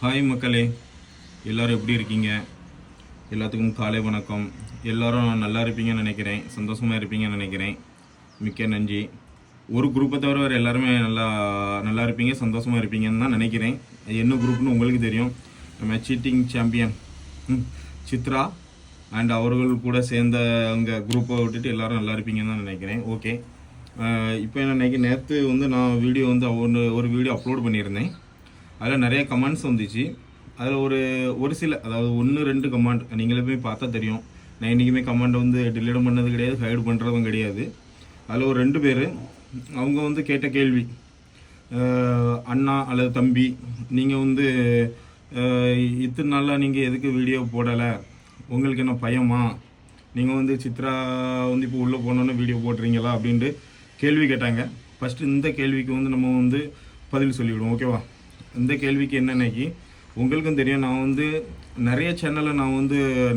Hi மக்களே, எல்லோரும் எப்படி இருக்கீங்க? எல்லாத்துக்கும் காலை வணக்கம். எல்லோரும் நல்லா இருப்பீங்கன்னு நினைக்கிறேன், சந்தோஷமாக இருப்பீங்கன்னு நினைக்கிறேன். மிக்க நன்றி. ஒரு குரூப்பை தவிர வேறு எல்லாருமே நல்லா இருப்பீங்க, சந்தோஷமாக இருப்பீங்கன்னு தான் நினைக்கிறேன். என்ன குரூப்னு உங்களுக்கு தெரியும். நம்ம சீட்டிங் சாம்பியன் சித்ரா அண்ட் அவர்கள் கூட சேர்ந்த அவங்க குரூப்பை விட்டுட்டு எல்லோரும் நல்லா இருப்பீங்கன்னு தான் நினைக்கிறேன். ஓகே, இப்போ என்ன நினைக்கிறேன், நேற்று நான் வீடியோ ஒரு வீடியோ அப்லோட் பண்ணியிருந்தேன். அதில் நிறைய கமெண்ட்ஸ் வந்துச்சு. அதில் ஒரு சில, அதாவது 1-2 கமெண்ட் நீங்களே போய் பார்த்தா தெரியும். நான் இன்றைக்குமே கமெண்ட் டிலீட் பண்ணது கிடையாது, ஹைட் பண்ணுறதும் கிடையாது. அதில் ஒரு 2 பேர் அவங்க கேட்ட கேள்வி, அண்ணா அல்லது தம்பி, நீங்கள் இத்தனை நாளாக நீங்கள் எதுக்கு வீடியோ போடலை, உங்களுக்கு என்ன பயமா, நீங்கள் சித்ரா இப்போ உள்ளே போனோன்னு வீடியோ போடுறீங்களா அப்படின்ட்டு கேள்வி கேட்டாங்க. ஃபஸ்ட்டு இந்த கேள்விக்கு நம்ம பதில் சொல்லிவிடுவோம், ஓகேவா? இந்த கேள்விக்கு என்னன்னைக்கு உங்களுக்கும் தெரியும், நான் நிறைய சேனலை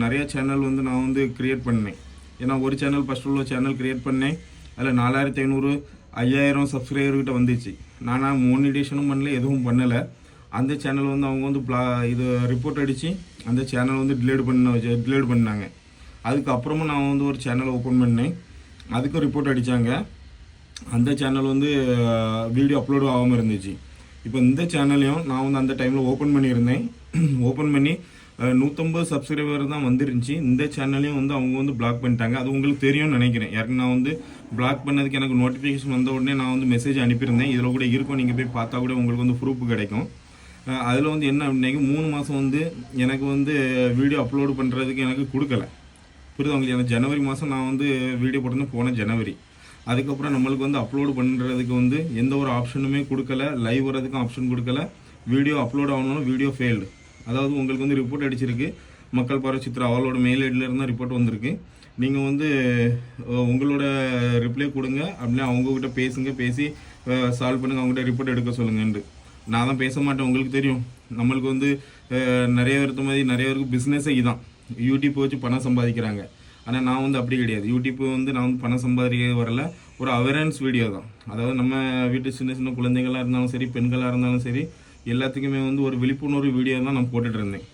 நிறைய சேனல் நான் க்ரியேட் பண்ணேன். ஏன்னா ஒரு சேனல் ஃபஸ்ட்டு உள்ள சேனல் க்ரியேட் பண்ணேன். அதில் 4500 5000 சப்ஸ்கிரைபர்கிட்ட வந்துச்சு. நான் மோனிடேஷனும் பண்ணல, எதுவும் பண்ணலை. அந்த சேனல் அவங்க இது ரிப்போர்ட் அடித்து அந்த சேனல் டிலேட் பண்ணாங்க. அதுக்கப்புறமும் நான் ஒரு சேனலை ஓப்பன் பண்ணேன், அதுக்கும் ரிப்போர்ட் அடித்தாங்க. அந்த சேனல் வீடியோ அப்லோடு ஆகாமல் இருந்துச்சு. இப்போ இந்த சேனலையும் நான் அந்த டைமில் ஓப்பன் பண்ணியிருந்தேன். ஓப்பன் பண்ணி 150 சப்ஸ்கிரைபர் தான் வந்துருந்துச்சு. இந்த சேனலையும் அவங்க பிளாக் பண்ணிட்டாங்க. அது உங்களுக்கு தெரியும்னு நினைக்கிறேன். யாருக்கு நான் பிளாக் பண்ணதுக்கு எனக்கு நோட்டிஃபிகேஷன் வந்த உடனே நான் மெசேஜ் அனுப்பியிருந்தேன். இதில் கூட இருக்கும், நீங்கள் போய் பார்த்தா கூட உங்களுக்கு ப்ரூஃப் கிடைக்கும். அதில் என்ன அப்படின்னா 3 மாதம் எனக்கு வீடியோ அப்லோடு பண்ணுறதுக்கு எனக்கு கொடுக்கல. புரியுது உங்களுக்கு? எனக்கு ஜனவரி மாதம் நான் வீடியோ போட்டிருந்தேன், போன ஜனவரி. அதுக்கப்புறம் நம்மளுக்கு அப்லோடு பண்ணுறதுக்கு எந்த ஒரு ஆப்ஷனுமே கொடுக்கல, லைவ் வரதுக்கும் ஆப்ஷன் கொடுக்கல. வீடியோ அப்லோட் ஆகணும்னா வீடியோ ஃபெயில்டு, அதாவது உங்களுக்கு ரிப்போர்ட் அடிச்சிருக்கு. மக்கள் பார்வை சித்ரா அவளோட மெயில் ஐடியிலேருந்து தான் ரிப்போர்ட் வந்திருக்கு. நீங்கள் உங்களோட ரிப்ளை கொடுங்க, அப்படின்னா அவங்கக்கிட்ட பேசி சால்வ் பண்ணுங்கள், அவங்ககிட்ட ரிப்போர்ட் எடுக்க சொல்லுங்கன்ட்டு. நான் தான் பேச மாட்டேன், உங்களுக்கு தெரியும். நம்மளுக்கு நிறைய பேருக்கு மாதிரி நிறைய பேருக்கு பிஸ்னஸே இதுதான், யூடியூப் வச்சு பணம் சம்பாதிக்கிறாங்க. ஆனால் நான் அப்படி கிடையாது. யூடியூப் நான் பணம் சம்பாதிக்க வரல, ஒரு அவேர்னஸ் வீடியோ தான். அதாவது நம்ம வீட்டு சின்ன சின்ன குழந்தைகளாக இருந்தாலும் சரி, பெண்களாக இருந்தாலும் சரி, எல்லாத்துக்குமே ஒரு விழிப்புணர்வு வீடியோ தான் நான் போட்டுட்டு இருந்தேன்.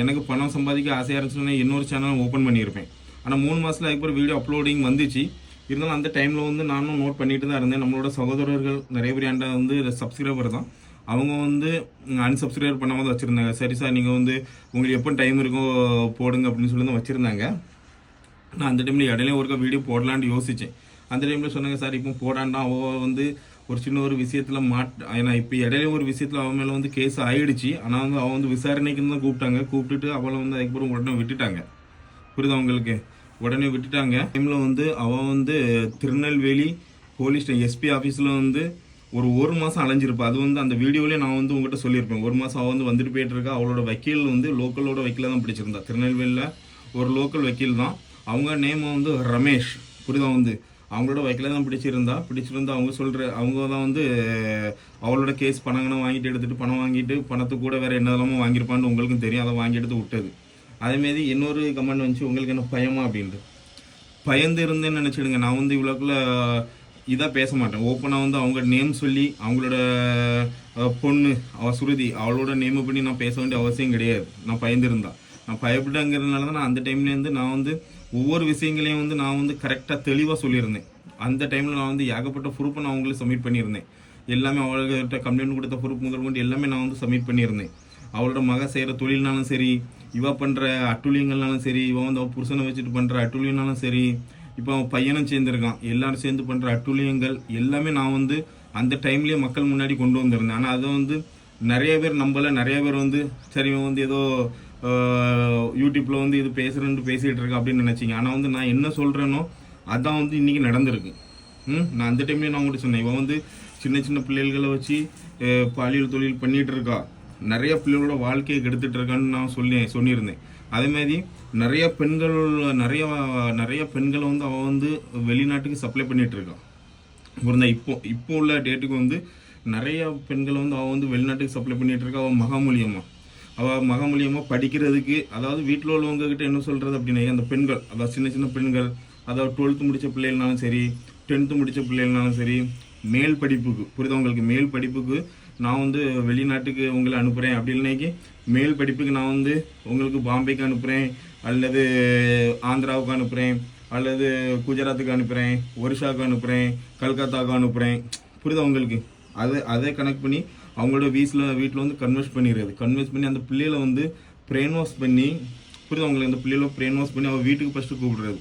எனக்கு பணம் சம்பாதிக்க ஆசையாக இருந்துச்சுன்னா இன்னொரு சேனல் ஓப்பன் பண்ணியிருப்பேன். ஆனால் 3 மாதத்தில் அதுக்கப்புறம் வீடியோ அப்லோடிங் வந்துச்சு. இருந்தாலும் அந்த டைமில் நானும் நோட் பண்ணிட்டு தான் இருந்தேன். நம்மளோட சகோதரர்கள் நிறைய பேர் என்கிட்ட சப்ஸ்கிரைபர் தான், அவங்க அன்சப்ஸ்கிரைபர் பண்ணாமல் தான் வச்சுருந்தாங்க. சரி சார், நீங்கள் உங்களுக்கு எப்போ டைம் இருக்கோ போடுங்க அப்படின்னு சொல்லி தான் வச்சுருந்தாங்க. நான் அந்த டைமில் இடையில ஒருக்கா வீடியோ போடலான்னு யோசித்தேன். அந்த டைமில் சொன்னாங்க, சார் இப்போ போடாண்டா, அவள் ஒரு சின்ன ஒரு விஷயத்தில் ஏன்னா இப்போ இடையில ஒரு விஷயத்தில் அவன் மேலே கேஸ் ஆகிடுச்சு. ஆனால் அவள் விசாரணைக்குன்னு தான் கூப்பிட்டுட்டு அவளை அதுக்கப்புறம் உடனே விட்டுட்டாங்க. புரியுது அவங்களுக்கு? உடனே விட்டுட்டாங்க. டைமில் அவள் திருநெல்வேலி போலீஸ் எஸ்பி ஆஃபீஸில் ஒரு மாதம் அலைஞ்சிருப்பா. அது அந்த வீடியோவிலே நான் உங்கள்கிட்ட சொல்லியிருப்பேன். ஒரு மாதம் அவள் வந்துட்டு போயிட்டு இருக்கா. அவளோட வக்கீல் லோக்கலோட வக்கீலை தான் பிடிச்சிருந்தா. திருநெல்வேலியில் ஒரு லோக்கல் வக்கீல் தான். அவங்க நேம் ரமேஷ். புரியுதா? அவங்களோட வக்கீலை தான் பிடிச்சிருந்தா. அவங்க தான் அவளோட கேஸ் பணங்கன்னு வாங்கிட்டு எடுத்துகிட்டு பணம் வாங்கிட்டு பணத்துக்கு கூட வேறு என்னதெல்லாமோ வாங்கியிருப்பான்னு உங்களுக்கும் தெரியும். அதை வாங்கி எடுத்து விட்டது. அதேமாரி இன்னொரு கமெண்ட் வந்துச்சு, உங்களுக்கு என்ன பயமா அப்படின்ட்டு. பயந்து இருந்தேன்னு நினச்சிடுங்க. நான் இவ்வளோக்குள்ள இதாக பேச மாட்டேன். ஓப்பனாக அவங்க நேம் சொல்லி, அவங்களோட பொண்ணு சுருதி, அவளோட நேம் பண்ணி நான் பேச வேண்டிய அவசியம் கிடையாது. நான் பயந்துருந்தா, நான் பயப்பட்டங்கிறதுனால தான் நான் அந்த டைம்லேருந்து நான் ஒவ்வொரு விஷயங்களையும் நான் கரெக்டாக தெளிவாக சொல்லியிருந்தேன். அந்த டைமில் நான் ஏகப்பட்ட ப்ரூஃபை நான் அவங்களுக்கு சப்மிட் பண்ணியிருந்தேன். எல்லாமே அவள்கிட்ட கம்ப்ளைண்ட் கொடுத்த ப்ரூஃப் முதல் கொண்டு எல்லாமே நான் சப்மிட் பண்ணியிருந்தேன். அவளோட மக செய்கிற தொழில்னாலும் சரி, இவ பண்ணுற அட்டுழியங்கள்னாலும் சரி, அவள் புருஷனை வச்சுட்டு பண்ணுற அட்டுழியனாலும் சரி, இப்போ அவன் பையனும் சேர்ந்துருக்கான், எல்லாரும் சேர்ந்து பண்ணுற அட்டுழியங்கள் எல்லாமே நான் அந்த டைம்லேயே மக்கள் முன்னாடி கொண்டு வந்திருந்தேன். ஆனால் அதை நிறைய பேர் நம்பலை. நிறைய பேர் சரி ஏதோ யூடியூப்பில் இது பேசிகிட்டு இருக்கேன் அப்படின்னு நினச்சிங்க. ஆனால் நான் என்ன சொல்கிறேனோ அதான் இன்றைக்கி நடந்திருக்கு. நான் அந்த டைம்லேயே நான் உங்கள்கிட்ட சொன்னேன், இவன் சின்ன சின்ன பிள்ளைகளை வச்சு பாலியல் தொழில் பண்ணிகிட்டு இருக்கா, நிறைய பிள்ளைகளோட வாழ்க்கையை கெடுத்துட்டு இருக்கான்னு நான் சொல்லியிருந்தேன். அதேமாதிரி நிறைய பெண்களை அவன் வெளிநாட்டுக்கு சப்ளை பண்ணிகிட்டு இருக்கான். புரிந்தா? இப்போ உள்ள டேட்டுக்கு நிறைய பெண்களை அவன் வெளிநாட்டுக்கு சப்ளை பண்ணிகிட்டு இருக்கா. அவள் மக மூலியமாக படிக்கிறதுக்கு, அதாவது வீட்டில் உள்ளவங்ககிட்ட என்ன சொல்கிறது அப்படின்னா, அந்த பெண்கள், அதாவது சின்ன சின்ன பெண்கள், அதாவது 12th முடித்த பிள்ளைகள்னாலும் சரி, 10th முடித்த பிள்ளைகள்னாலும் சரி, மேல் படிப்புக்கு, புரியுதவங்களுக்கு மேல் படிப்புக்கு நான் வந்து வெளிநாட்டுக்கு உங்களை அனுப்புகிறேன், அப்படி இல்லைனாக்கி மேல் படிப்புக்கு நான் வந்து உங்களுக்கு பாம்பேக்கு அனுப்புகிறேன், அல்லது ஆந்திராவுக்கு அனுப்புகிறேன், அல்லது குஜராத்துக்கு அனுப்புகிறேன், ஒரிஷாவுக்கு அனுப்புகிறேன், கல்கத்தாவுக்கு அனுப்புகிறேன். புரியுதா உங்களுக்கு? அதை கனெக்ட் பண்ணி அவங்களோட வீட்டில் வந்து கன்வெர்ஸ் பண்ணி அந்த பிள்ளைகளை வந்து பிரெயின் வாஷ் பண்ணி, புரியுதா உங்களுக்கு? அந்த பிள்ளைகளை பிரெயின் வாஷ் பண்ணி அவள் வீட்டுக்கு ஃபஸ்ட்டு கூப்பிடுறது.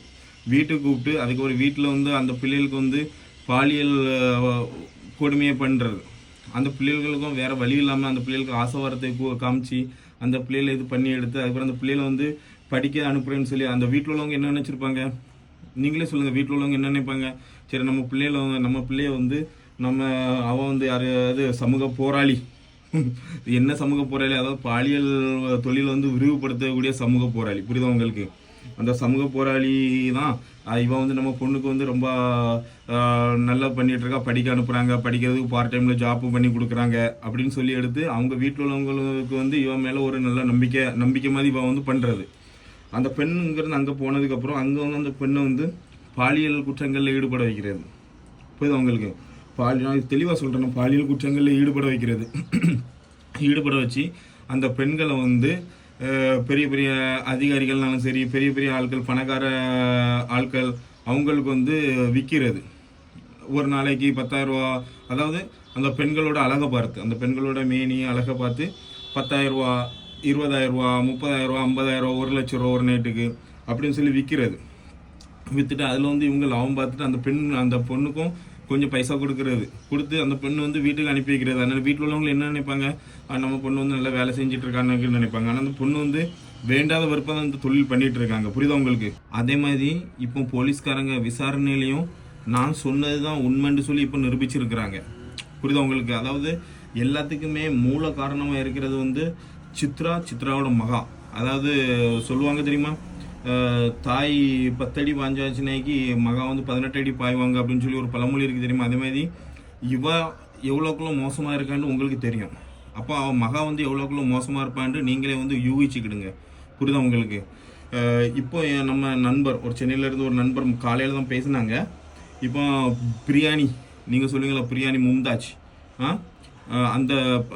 வீட்டுக்கு கூப்பிட்டு அதுக்கு ஒரு வீட்டில் வந்து அந்த பிள்ளைகளுக்கு வந்து பாலியல் கொடுமையை பண்ணுறது. அந்த பிள்ளைகளுக்கும் வேறு வழி இல்லாமல் அந்த பிள்ளைகளுக்கு ஆசை வாரத்தை காமிச்சு அந்த பிள்ளைகளை இது பண்ணி எடுத்து அதுக்கப்புறம் அந்த பிள்ளைகளை வந்து படிக்க அனுப்புகிறேன்னு சொல்லி அந்த வீட்டில் உள்ளவங்க என்ன நினச்சிருப்பாங்க? நீங்களே சொல்லுங்கள். வீட்டில் உள்ளவங்க என்ன நினைப்பாங்க? சரி, நம்ம பிள்ளைய வந்து அவன் வந்து யாராவது சமூக போராளி, என்ன சமூக போராளி, அதாவது பாலியல் தொழில் வந்து விரிவுபடுத்தக்கூடிய சமூக போராளி. புரியுதா உங்களுக்கு? அந்த சமூக போராளி தான் இவன் வந்து நம்ம பொண்ணுக்கு வந்து ரொம்ப நல்லா பண்ணிட்டு இருக்கா, படிக்க அனுப்புகிறாங்க, படிக்கிறதுக்கு பார்ட் டைமில் ஜாப்பு பண்ணி கொடுக்குறாங்க அப்படின்னு சொல்லி எடுத்து அவங்க வீட்டில் உள்ளவங்களுக்கு வந்து இவன் மேலே ஒரு நல்ல நம்பிக்கை மாதிரி இவன் வந்து பண்ணுறது. அந்த பெண்ணுங்கிறது அங்கே போனதுக்கப்புறம் அங்கே வந்து அந்த பெண்ணை வந்து பாலியல் குற்றங்களில் ஈடுபட வைக்கிறது. புரியுது உங்களுக்கு? நான் தெளிவாக சொல்கிறேன், பாலியல் குற்றங்களில் ஈடுபட வச்சு அந்த பெண்களை வந்து பெரிய பெரிய அதிகாரிகள்னாலும் சரி, பெரிய பெரிய ஆட்கள், பணக்கார ஆட்கள், அவங்களுக்கு வந்து விற்கிறது. ஒரு நாளைக்கு 10,000 ரூபா. அதாவது அந்த பெண்களோட அழகை பார்த்து, அந்த பெண்களோட மேனி அழகை பார்த்து 10,000 ரூபா, 20,000 ரூபா, 30,000 ரூபா, 50,000 ரூபா, 1 லட்சம் ரூபா ஒரு நைட்டுக்கு அப்படின்னு சொல்லி விற்றுட்டு அதில் வந்து இவங்க லாபம் பார்த்துட்டு அந்த பொண்ணுக்கும் கொஞ்சம் பைசா கொடுத்து அந்த பெண்ணு வந்து வீட்டுக்கு அனுப்பி வைக்கிறது. அதனால் வீட்டில் உள்ளவங்க என்ன நினைப்பாங்க? நம்ம பொண்ணு வந்து நல்லா வேலை செஞ்சுட்டு இருக்கான்னு நினைப்பாங்க. ஆனால் அந்த பொண்ணு வந்து வேண்டாத விருப்பம் அந்த தொழில் பண்ணிட்டு இருக்காங்க. புரியுதா உங்களுக்கு? அதே மாதிரி இப்போ போலீஸ்காரங்க விசாரணையிலையும் நான் சொன்னது தான் உண்மைன்னு சொல்லி இப்போ நிரூபிச்சிருக்கிறாங்க. புரியுதா உங்களுக்கு? அதாவது எல்லாத்துக்குமே மூல காரணமாக இருக்கிறது வந்து சித்ராவோட மகா. அதாவது சொல்லுவாங்க தெரியுமா, தாய் 10 அடி பாஞ்சாச்சுனாக்கி மகா வந்து 18 அடி பாய்வாங்க அப்படின்னு சொல்லி ஒரு பழமொழி இருக்குது தெரியுமா? அதே மாதிரி இவ எவ்வளோக்குள்ள மோசமாக இருக்கான்னு உங்களுக்கு தெரியும். அப்போ அவன் மகா வந்து எவ்வளோக்குள்ள மோசமாக இருப்பான்ட்டு நீங்களே வந்து யூகிச்சுக்கிடுங்க. புரியுதா உங்களுக்கு? இப்போ நம்ம நண்பர் ஒரு சென்னையிலேருந்து ஒரு நண்பர் காலையில் தான் பேசினாங்க. இப்போ பிரியாணி, நீங்கள் சொல்லுங்களா, பிரியாணி மும்தாஜ், அந்த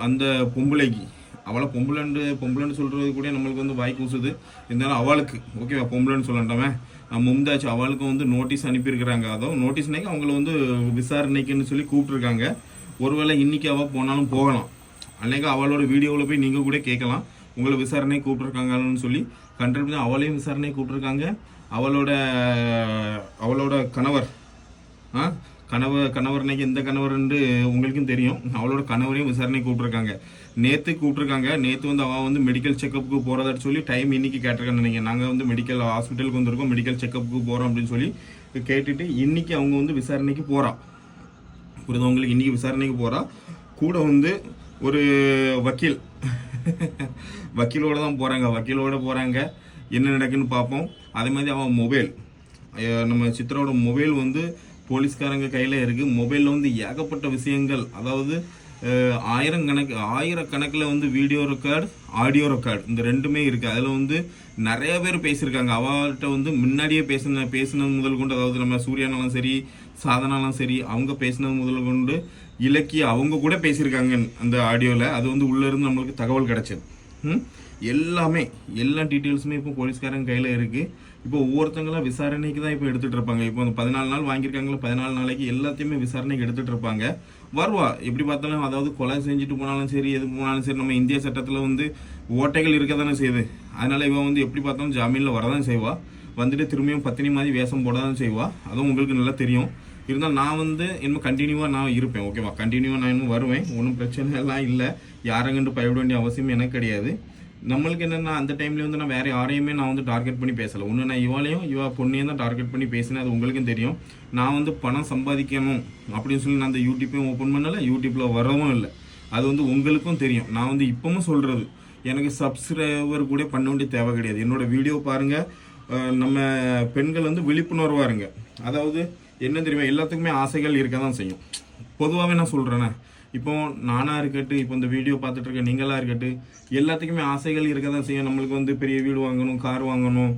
அந்த பொம்பளைக்கு, அவளை பொம்பளைன்னு சொல்கிறது கூட நம்மளுக்கு வந்து வாய் கூசுது. இருந்தாலும் அவளுக்கு ஓகேவா, பொம்பளைன்னு சொல்லண்டாமே, மும்தாஜ் அவளுக்கு வந்து நோட்டீஸ் அனுப்பியிருக்கிறாங்க. அதாவது நோட்டீஸ்னாக்கி அவங்கள வந்து விசாரணைக்குன்னு சொல்லி கூப்பிட்ருக்காங்க. ஒருவேளை இன்னைக்கு அவள் போனாலும் போகலாம். அன்னைக்கு அவளோட வீடியோவில் போய் நீங்கள் கூட கேட்கலாம், உங்களை விசாரணை கூப்பிட்ருக்காங்கன்னு சொல்லி. கண்டிப்பாக அவளையும் விசாரணை கூப்பிட்ருக்காங்க. அவளோட கணவர்னைக்கு எந்த கணவர்ன்னு உங்களுக்கும் தெரியும். அவளோட கணவரையும் விசாரணை கூப்பிட்ருக்காங்க. நேற்று வந்து அவள் வந்து மெடிக்கல் செக்கப்புக்கு போகிறதா சொல்லி டைம் இன்னைக்கு கேட்டிருக்காங்க. நீங்கள் நாங்கள் வந்து மெடிக்கல் ஹாஸ்பிட்டலுக்கு வந்திருக்கோம், மெடிக்கல் செக்கப்புக்கு போகிறோம் அப்படின்னு சொல்லி கேட்டுட்டு இன்னைக்கு அவங்க வந்து விசாரணைக்கு போகிறா. புரியுது உங்களுக்கு? இன்னைக்கு விசாரணைக்கு போகிறா. கூட வந்து ஒரு வக்கீலோட தான் போகிறாங்க. என்ன நடக்குன்னு பார்ப்போம். அதே மாதிரி அவன் மொபைல், நம்ம சித்ராவோட மொபைல் வந்து போலீஸ்காரங்க கையில் இருக்குது. மொபைலில் வந்து ஏகப்பட்ட விஷயங்கள், அதாவது ஆயிரக்கணக்கில் வந்து வீடியோ ரெக்கார்டு, ஆடியோ ரெக்கார்டு, இந்த ரெண்டுமே இருக்குது. அதில் வந்து நிறைய பேர் பேசியிருக்காங்க. அவள்கிட்ட வந்து முன்னாடியே பேசினது முதல் கொண்டு, அதாவது நம்ம சூர்யானாலும் சரி, சாதனாலும் சரி, அவங்க பேசினது முதல் கொண்டு இலக்கிய அவங்க கூட பேசியிருக்காங்க அந்த ஆடியோவில். அது வந்து உள்ளேருந்து நம்மளுக்கு தகவல் கிடச்சது. எல்லா டீட்டெயில்ஸுமே இப்போ போலீஸ்காரங்க கையில் இருக்குது. இப்போ ஒவ்வொருத்தங்களாம் விசாரணைக்கு தான் இப்போ எடுத்துகிட்டு இருப்பாங்க. இப்போ அந்த 14 நாள் வாங்கியிருக்காங்களா, 14 நாளைக்கு எல்லாத்தையுமே விசாரணைக்கு எடுத்துகிட்டு இருப்பாங்க. வருவா எப்படி பார்த்தாலும், அதாவது கொலை செஞ்சுட்டு போனாலும் சரி, எது போனாலும் சரி, நம்ம இந்திய சட்டத்தில் வந்து ஓட்டைகள் இருக்க தானே செய்யுது. அதனால் இவன் வந்து எப்படி பார்த்தாலும் ஜாமீனில் வரதான் செய்வா. வந்துட்டு திரும்பியும் பத்தினி மாதிரி வேஷம் போட தான் செய்வா. அதுவும் உங்களுக்கு நல்லா தெரியும். இருந்தால் நான் வந்து இன்னும் கண்டினியூவாக நான் இருப்பேன். ஓகேவா? கண்டினியூவாக நான் இன்னும் வருவேன். ஒன்றும் பிரச்சனை எல்லாம் இல்லை. யாரங்கன்ட்டு பயப்பட வேண்டிய அவசியம் எனக்கு கிடையாது. நம்மளுக்கு என்னென்னா அந்த டைம்லேயே வந்து நான் வேறு யாரையுமே நான் வந்து டார்கெட் பண்ணி பேசலை. ஒன்று நான் இவ பொண்ணையும் தான் டார்கெட் பண்ணி பேசினேன். அது உங்களுக்கும் தெரியும். நான் வந்து பணம் சம்பாதிக்கணும் அப்படின்னு சொல்லி நான் அந்த யூடியூப்பையும் ஓப்பன் பண்ணலை, யூடியூப்பில் வரவும் இல்லை. அது வந்து உங்களுக்கும் தெரியும். நான் வந்து இப்பவும் சொல்கிறது, எனக்கு சப்ஸ்கிரைபர் கூட பண்ண வேண்டிய தேவை கிடையாது. என்னோட வீடியோ பாருங்கள். நம்ம பெண்கள் வந்து விழிப்புணர்வாக இருங்க. அதாவது என்ன தெரியுமா, எல்லாத்துக்குமே ஆசைகள் இருக்க தான் செய்யும். பொதுவாகவே நான் சொல்கிறேன்னே, இப்போ நானாக இருக்கட்டும், இப்போ இந்த வீடியோ பார்த்துட்டு இருக்க நீங்களாக இருக்கட்டும், எல்லாத்துக்குமே ஆசைகள் இருக்க தான் செய்யும். நம்மளுக்கு வந்து பெரிய வீடு வாங்கணும், கார் வாங்கணும்,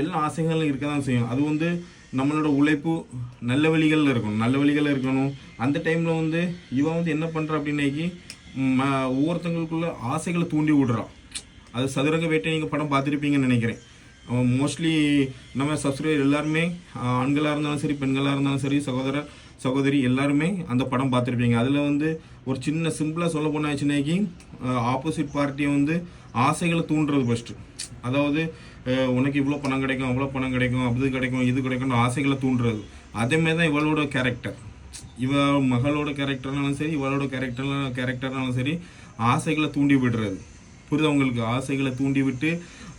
எல்லா ஆசைகளும் இருக்க தான் செய்யும். அது வந்து நம்மளோட உழைப்பு நல்ல வழிகளில் இருக்கணும், நல்ல வழிகளில் இருக்கணும். அந்த டைமில் வந்து இவன் வந்து என்ன பண்ணுறா அப்படின்னாக்கி ஒவ்வொருத்தங்களுக்குள்ள ஆசைகளை தூண்டி விடுறான். அது சதுரங்க வேட்டை நீங்கள் படம் பார்த்துருப்பீங்கன்னு நினைக்கிறேன். மோஸ்ட்லி நம்ம சப்ஸ்கிரைபர் எல்லாருமே ஆண்களாக இருந்தாலும் சரி, பெண்களாக இருந்தாலும் சரி, சகோதரர் சகோதரி எல்லாருமே அந்த படம் பார்த்துருப்பீங்க. அதில் வந்து ஒரு சின்ன சிம்பிளாக சொல்ல போனாச்சுன்னாக்கி ஆப்போசிட் பார்ட்டியை வந்து ஆசைகளை தூண்டுறது ஃபஸ்ட்டு. அதாவது உனக்கு இவ்வளோ பணம் கிடைக்கும், அவ்வளோ பணம் கிடைக்கும், அது கிடைக்கும், இது கிடைக்கும்னு ஆசைகளை தூண்டுறது. அதேமாரி தான் இவளோட கேரக்டர். இவ மகளோட கேரக்டர்னாலும் சரி, இவளோட கேரக்டர்னாலும் சரி, ஆசைகளை தூண்டி விடுறது. புரியுது அவங்களுக்கு? ஆசைகளை தூண்டி விட்டு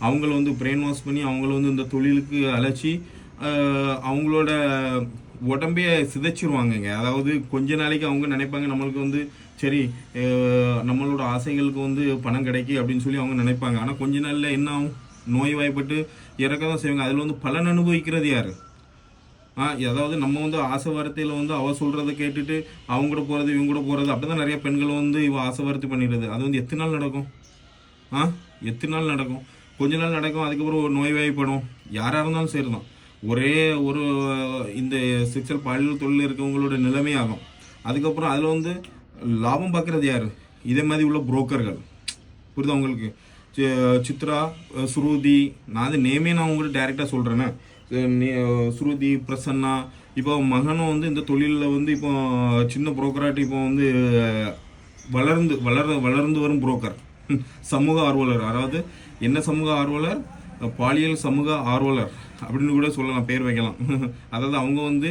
அவங்கள வந்து பிரெயின் வாஷ் பண்ணி அவங்கள வந்து இந்த தொழிலுக்கு அழைச்சி அவங்களோட உடம்பே சிதைச்சிருவாங்கங்க. அதாவது கொஞ்ச நாளைக்கு அவங்க நினைப்பாங்க நம்மளுக்கு வந்து சரி நம்மளோட ஆசைகளுக்கு வந்து பணம் கிடைக்கி அப்படின்னு சொல்லி அவங்க நினைப்பாங்க. ஆனால் கொஞ்ச நாளில் என்ன ஆகும்? நோய் வாய்ப்பட்டு இறக்க தான் செய்வாங்க. அதில் வந்து பலன் அனுபவிக்கிறது யார்? அதாவது நம்ம வந்து ஆசை வார்த்தையில் வந்து அவள் சொல்கிறத கேட்டுட்டு அவங்க கூட போகிறது, இவங்க கூட போகிறது, அப்படி தான் நிறைய பெண்கள் வந்து இவள் ஆசை வார்த்தை பண்ணிடுது. அது வந்து எத்தனை நாள் நடக்கும்? எத்தனை நாள் நடக்கும்? கொஞ்ச நாள் நடக்கும், அதுக்கப்புறம் ஒரு நோய் வாய்ப்படும். யாராக இருந்தாலும் சரி தான். ஒரே ஒரு இந்த செக்ஷுவல் பாலியல் தொழில் இருக்கவங்களோட நிலைமை ஆகும். அதுக்கப்புறம் அதில் வந்து லாபம் பார்க்குறது யார்? இதே மாதிரி உள்ள புரோக்கர்கள். புரியுதா உங்களுக்கு? சித்ரா, ஸ்ருதி, நான் அது நேமே நான் உங்களுக்கு டைரெக்டாக சொல்கிறேன்னே. ஸ்ருதி, பிரசன்னா, இப்போ மகனும் வந்து இந்த தொழிலில் வந்து இப்போ சின்ன புரோக்கராட்டு இப்போ வந்து வளர்ந்து வரும் புரோக்கர், சமூக ஆர்வலர். அதாவது என்ன சமூக ஆர்வலர்? பாலியல் சமூக ஆர்வலர் அப்படின்னு கூட சொல்லலாம், பேர் வைக்கலாம். அதாவது அவங்க வந்து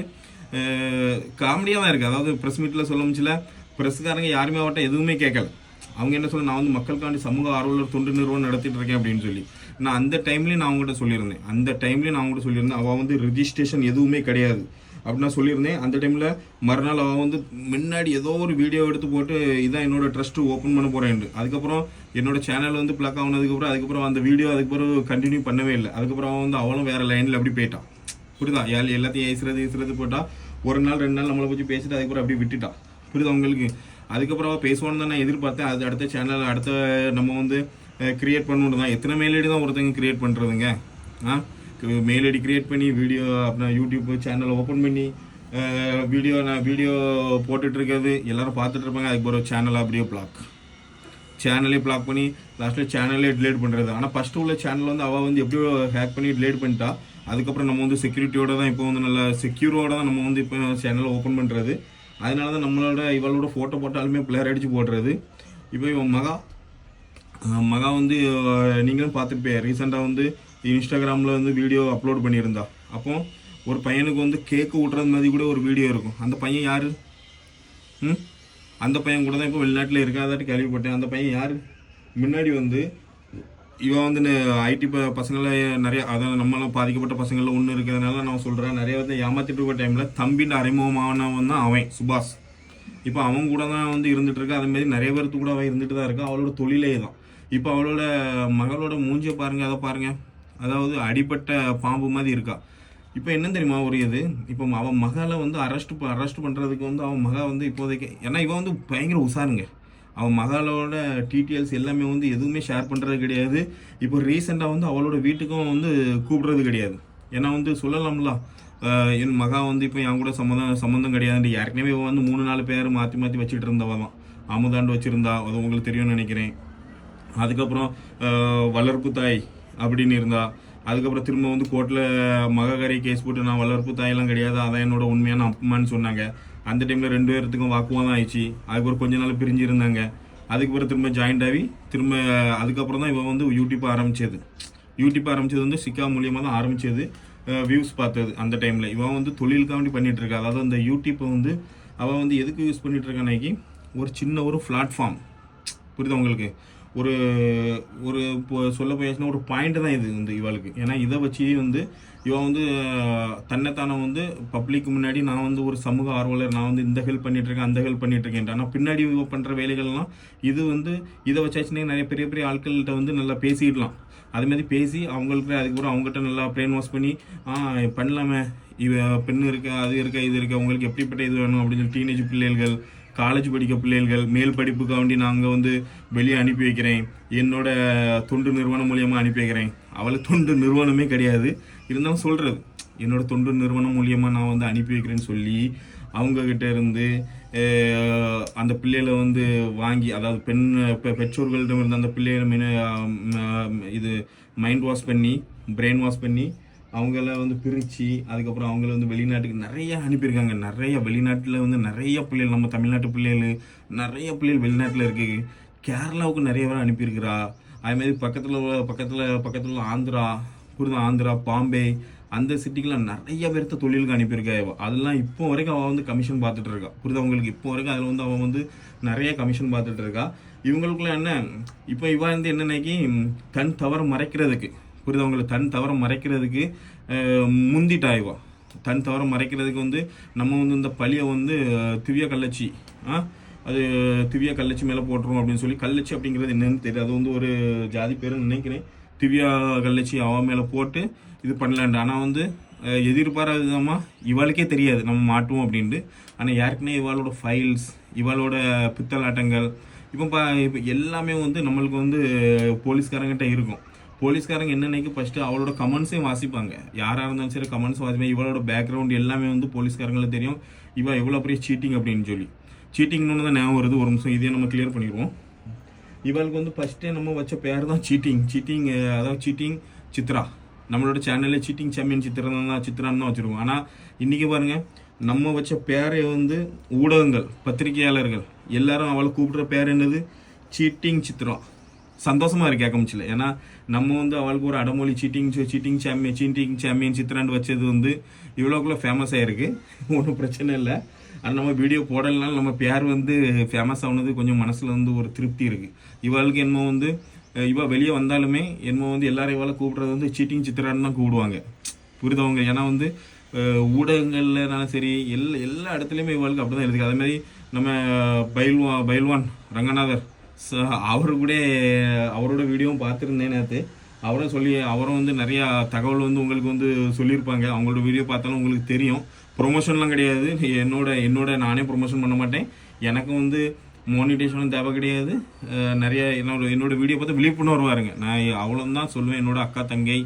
காமெடியாக தான் இருக்குது. அதாவது ப்ரெஸ் மீட்டில் சொல்ல முடியல, ப்ரெஸ்ஸுக்காரங்க யாருமே அவட்ட எதுவுமே கேட்கல. அவங்க என்ன சொல்ல, நான் வந்து மக்களுக்காண்டி சமூக ஆர்வலர் தொண்டு நிறுவனம் நடத்திட்டு இருக்கேன் அப்படின்னு சொல்லி. நான் அந்த டைம்லேயும் நான் அவங்ககிட்ட சொல்லியிருந்தேன். அவள் வந்து ரிஜிஸ்ட்ரேஷன் எதுவுமே கிடையாது அப்படின்னு நான் சொல்லியிருந்தேன். அந்த டைமில் மறுநாள் அவள் வந்து முன்னாடி ஏதோ ஒரு வீடியோ எடுத்து போட்டு இதான் என்னோட ட்ரஸ்ட்டு ஓப்பன் பண்ண போகிறேன். அதுக்கப்புறம் என்னோட சேனல் வந்து பிளாக் ஆனதுக்கப்புறம் அதுக்கப்புறம் அந்த வீடியோ அதுக்கப்புறம் கண்டினியூ பண்ணவே இல்லை. அதுக்கப்புறம் அவன் வந்து அவளும் வேறு லைனில் அப்படி போயிட்டான். புரியுதா? எல்லாத்தையும் ஏசுறது போட்டால் ஒரு நாள் 2 நாள் நம்மளை பற்றி பேசிட்டு அதுக்கப்புறம் அப்படி விட்டுட்டான். புரியுதா உங்களுக்கு? அதுக்கப்புறம் அவள் பேசுவான்னு தான் நான் எதிர்பார்த்தேன். அது அடுத்த சேனல் அடுத்த நம்ம வந்து கிரியேட் பண்ணணும் தான். எத்தனை மெயில் ஐடி தான் ஒருத்தங்க கிரியேட் பண்ணுறதுங்க? மெயில் ஐடி கிரியேட் பண்ணி வீடியோ அப்படின்னா யூடியூப் சேனலை ஓப்பன் பண்ணி வீடியோ போட்டுட்ருக்கிறது எல்லோரும் பார்த்துட்டு இருப்பாங்க. அதுக்கு ஒரு சேனலாக அப்படியே சேனலே பிளாக் பண்ணி லாஸ்ட்டில் சேனலே டிலேட் பண்ணுறது. ஆனால் ஃபஸ்ட்டு உள்ள சேனல் வந்து அவள் வந்து எப்படியோ ஹேக் பண்ணி டிலேட் பண்ணிட்டா. அதுக்கப்புறம் நம்ம வந்து செக்யூரிட்டியோட தான் இப்போ வந்து நல்லா செக்யூரோட தான் நம்ம வந்து இப்போ சேனலை ஓப்பன் பண்ணுறது. அதனால தான் இவளோட ஃபோட்டோ போட்டாலுமே பிளேயர் அடித்து போடுறது. இப்போ இவன் மகா வந்து நீங்களும் பார்த்துருப்பே, ரீசெண்டாக வந்து இன்ஸ்டாகிராமில் வந்து வீடியோ அப்லோட் பண்ணியிருந்தா. அப்போ ஒரு பையனுக்கு வந்து கேக்கு விட்றது மாதிரி கூட ஒரு வீடியோ இருக்கும். அந்த பையன் யார்? அந்த பையன் கூட தான் இப்போ வெளிநாட்டில் இருக்காதாட்டி கேள்விப்பட்டேன். அந்த பையன் யார்? முன்னாடி வந்து இவன் வந்து ஐடி பசங்களை நிறைய, அதாவது நம்மளாம் பாதிக்கப்பட்ட பசங்களில் ஒன்று இருக்கிறதுனால நான் சொல்கிறேன், நிறைய வந்து ஏமாற்றிட்டு இருக்க டைமில் தம்பின்னு அறிமுகமானவன் தான் அவன் சுபாஷ். இப்போ அவன் கூட தான் வந்து இருந்துட்டு இருக்கா. அதேமாரி நிறைய பேருக்கு கூட அவன் இருந்துட்டு தான் இருக்கா. அவளோட தொழிலே தான். இப்போ அவளோட மகளோட மூஞ்சியை பாருங்கள், அதை பாருங்கள். அதாவது அடிப்பட்ட பாம்பு மாதிரி இருக்கா. இப்போ என்ன தெரியுமா ஒரு இது, இப்போ அவன் மகளை வந்து அரெஸ்ட் பண்ணுறதுக்கு வந்து அவன் மகா வந்து இப்போதைக்கு, ஏன்னா இவன் வந்து பயங்கர உசாருங்க. அவன் மகளோட டீட்டெயில்ஸ் எல்லாமே வந்து எதுவுமே ஷேர் பண்ணுறது கிடையாது. இப்போ ரீசெண்டாக வந்து அவளோட வீட்டுக்கும் வந்து கூப்பிடுறது கிடையாது. ஏன்னா வந்து சொல்லலாம்ல, என் மகா வந்து இப்போ என் கூட சம்மந்தம் கிடையாதுன்ட்டு. ஏற்கனவே இவன் வந்து 3-4 பேர் மாற்றி வச்சுட்டு இருந்தவன் தான். அமுதாண்டு வச்சுருந்தா, அது உங்களுக்கு தெரியும்னு நினைக்கிறேன். அதுக்கப்புறம் வளர்ப்பு தாய் அப்படின்னு இருந்தா. அதுக்கப்புறம் திரும்ப வந்து கோர்ட்டில் மககாரி கேஸ் போட்டு நான் வளர்ப்பு தாயெல்லாம் கிடையாது, அதான் என்னோட உண்மையான அம்மான்னு சொன்னாங்க. அந்த டைமில் 2 பேர்த்துக்கும் வாக்குவாதம் ஆயிடுச்சு. அதுக்கப்புறம் கொஞ்ச நாள் பிரிஞ்சு இருந்தாங்க. அதுக்கப்புறம் திரும்ப ஜாயிண்ட் ஆகி திரும்ப அதுக்கப்புறம் தான் இவன் வந்து யூடியூப் ஆரம்பித்தது வந்து சிக்கா மூலியமாக தான் ஆரம்பித்தது. வியூஸ் பார்த்தது அந்த டைமில். இவன் வந்து தொழிலுக்காண்டி பண்ணிகிட்டு இருக்கா. அதாவது அந்த யூடியூப்பை வந்து அவன் வந்து எதுக்கு யூஸ் பண்ணிகிட்டு இருக்கானாக்கி ஒரு சின்ன ஒரு பிளாட்ஃபார்ம். புரியுதா உங்களுக்கு? ஒரு இப்போ சொல்ல போயாச்சுன்னா ஒரு பாயிண்ட் தான் இது வந்து இவளுக்கு. ஏன்னா இதை வச்சு வந்து இவன் வந்து தன்னைத்தானே வந்து பப்ளிக் முன்னாடி நான் வந்து ஒரு சமூக ஆர்வலர், நான் வந்து இந்த ஹெல்ப் பண்ணிட்டுருக்கேன், அந்த ஹெல்ப் பண்ணிட்டுருக்கேன். ஆனால் பின்னாடி இவ பண்ணுற வேலைகள்லாம் இது வந்து இதை வச்சாச்சுன்னா நிறைய பெரிய ஆட்கள்கிட்ட வந்து நல்லா பேசிடலாம். அதுமாதிரி பேசி அவங்களுக்கு அதுக்கப்புறம் அவங்ககிட்ட நல்லா பிரெயின் வாஷ் பண்ணி பண்ணலாமே, இவ பெண்ணு இருக்கா, அது இருக்கா, இது இருக்கா, உங்களுக்கு எப்படிப்பட்ட இது வேணும் அப்படின்னு சொல்லி டீனேஜ் பிள்ளைகள், காலேஜ் படிக்க பிள்ளைகள், மேல் படிப்புக்கு வேண்டி நாங்கள் வந்து வெளியே அனுப்பி வைக்கிறேன், என்னோட தொண்டு நிறுவனம் மூலியமாக அனுப்பி வைக்கிறேன். அவளுக்கு தொண்டு நிறுவனமே கிடையாது, இருந்தாலும் சொல்கிறது என்னோட தொண்டு நிறுவனம் மூலியமாக நான் வந்து அனுப்பி வைக்கிறேன்னு சொல்லி அவங்கக்கிட்ட இருந்து அந்த பிள்ளைகளை வந்து வாங்கி, அதாவது பெற்றோர்களிடம் இருந்து அந்த பிள்ளைகளை இது மைண்ட் வாஷ் பண்ணி பிரெயின் வாஷ் பண்ணி அவங்கள வந்து பிரித்து அதுக்கப்புறம் அவங்கள வந்து வெளிநாட்டுக்கு நிறைய அனுப்பியிருக்காங்க. நிறைய வெளிநாட்டில் வந்து நிறைய பிள்ளைகள், நம்ம தமிழ்நாட்டு பிள்ளைகள் நிறைய பிள்ளைகள் வெளிநாட்டில் இருக்குது. கேரளாவுக்கு நிறைய பேர் அனுப்பியிருக்கிறா. அதுமாதிரி பக்கத்தில் ஆந்திரா, ஆந்திரா, பாம்பே, அந்த சிட்டிக்கெலாம் நிறைய பேர்த்த தொழிலுக்கு அனுப்பியிருக்கா. அதெல்லாம் இப்போ வரைக்கும் அவள் வந்து கமிஷன் பார்த்துட்டு இருக்கா. அவங்களுக்கு இப்போ வரைக்கும் அதில் வந்து அவன் வந்து நிறைய கமிஷன் பார்த்துட்டு இருக்கா. இவங்களுக்குள்ள என்ன, இப்போ இவ வந்து என்னன்னைக்கு தன் தவறு மறைக்கிறதுக்கு, அவங்களுக்கு தன் தவறை மறைக்கிறதுக்கு முந்திட்டா. இவா தன் தவறை மறைக்கிறதுக்கு வந்து நம்ம வந்து இந்த பழியை வந்து திவ்யா கள்ளச்சி, அது திவ்யா கள்ளச்சி மேலே போட்டுரும் அப்படின்னு சொல்லி, கள்ளச்சி அப்படிங்கிறது என்னன்னு தெரியும், அது வந்து ஒரு ஜாதி பேருன்னு நினைக்கிறேன். திவ்யா கள்ளச்சி அவன் மேலே போட்டு இது பண்ணலான்ட்டு. ஆனால் வந்து எதிர்பாராத விதமாக இவாளுக்கே தெரியாது நம்ம மாட்டுவோம் அப்படின்ட்டு. ஆனால் யாருக்குன்னே இவாளோட ஃபைல்ஸ், இவாளோட பித்தலாட்டங்கள் இப்போ எல்லாமே வந்து நம்மளுக்கு வந்து போலீஸ்காரங்கிட்ட இருக்கும். போலீஸ்காரங்க என்னன்னைக்கு ஃபஸ்ட்டு அவளோட கமெண்ட்ஸையும் வாசிப்பாங்க. யாராக இருந்தாலும் சரி கமெண்ட்ஸ் வாசிப்பாங்க. இவளோட பேக்ரவுண்ட் எல்லாமே வந்து போலீஸ்காரங்களுக்கு தெரியும், இவள் எவ்வளோ பெரிய சீட்டிங் அப்படின்னு சொல்லி. சீட்டிங்னு தான் ஞாபகம் வருது, ஒரு நிமிஷம் இதையே நம்ம கிளியர் பண்ணிடுவோம். இவளுக்கு வந்து ஃபஸ்ட்டே நம்ம வச்ச பேர் தான் சீட்டிங், அதாவது சீட்டிங் சித்ரா. நம்மளோட சேனலில் சீட்டிங் சாம்பியன் சித்ரான்னு தான் வச்சுருக்கோம். ஆனால் இன்றைக்கி பாருங்கள், நம்ம வச்ச பேரை வந்து ஊடகங்கள், பத்திரிகையாளர்கள் எல்லாரும் அவளை கூப்பிடுற பேர் என்னது, சீட்டிங் சித்ரா. சந்தோஷமாக இருக்கு கேட்கமிச்சில்ல. ஏன்னா நம்ம வந்து அவளுக்கு ஒரு அடமொழி சீட்டிங் சாம்பியன் சித்ரான்னு வச்சது வந்து இவ்வளோக்குள்ள ஃபேமஸ் ஆகிருக்கு. ஒன்றும் பிரச்சனை இல்லை. ஆனால் நம்ம வீடியோ போடலைனாலும் நம்ம பேர் வந்து ஃபேமஸ் ஆகுனது கொஞ்சம் மனசில் வந்து ஒரு திருப்தி இருக்குது. இவளுக்கு என்னமோ வந்து இவள் வெளியே வந்தாலுமே என்னமோ வந்து எல்லாரும் இவளை கூப்பிட்றது வந்து சீட்டிங் சித்ரான்னு தான் கூப்பிடுவாங்க. புரிதவங்க. ஏன்னா வந்து ஊடகங்கள்னாலும் சரி எல்லா இடத்துலையுமே இவளுக்கு அப்படி தான் இருக்குது. அதேமாதிரி நம்ம பைல்வான் ரங்கநாதர் அவரோட வீடியோவும் பார்த்துருந்தேன் நேற்று. அவரும் வந்து நிறையா தகவல் வந்து உங்களுக்கு வந்து சொல்லியிருப்பாங்க. அவங்களோட வீடியோ பார்த்தாலும் உங்களுக்கு தெரியும். ப்ரொமோஷன்லாம் கிடையாது. என்னோட நானே ப்ரொமோஷன் பண்ண மாட்டேன். எனக்கும் வந்து மோனிடேஷனும் தேவை கிடையாது. நிறைய என்னோட வீடியோ பார்த்து விழிப்புணர்வு வருங்க. நான் அவ்வளோதான் சொல்லுவேன். என்னோட அக்கா, தங்கை,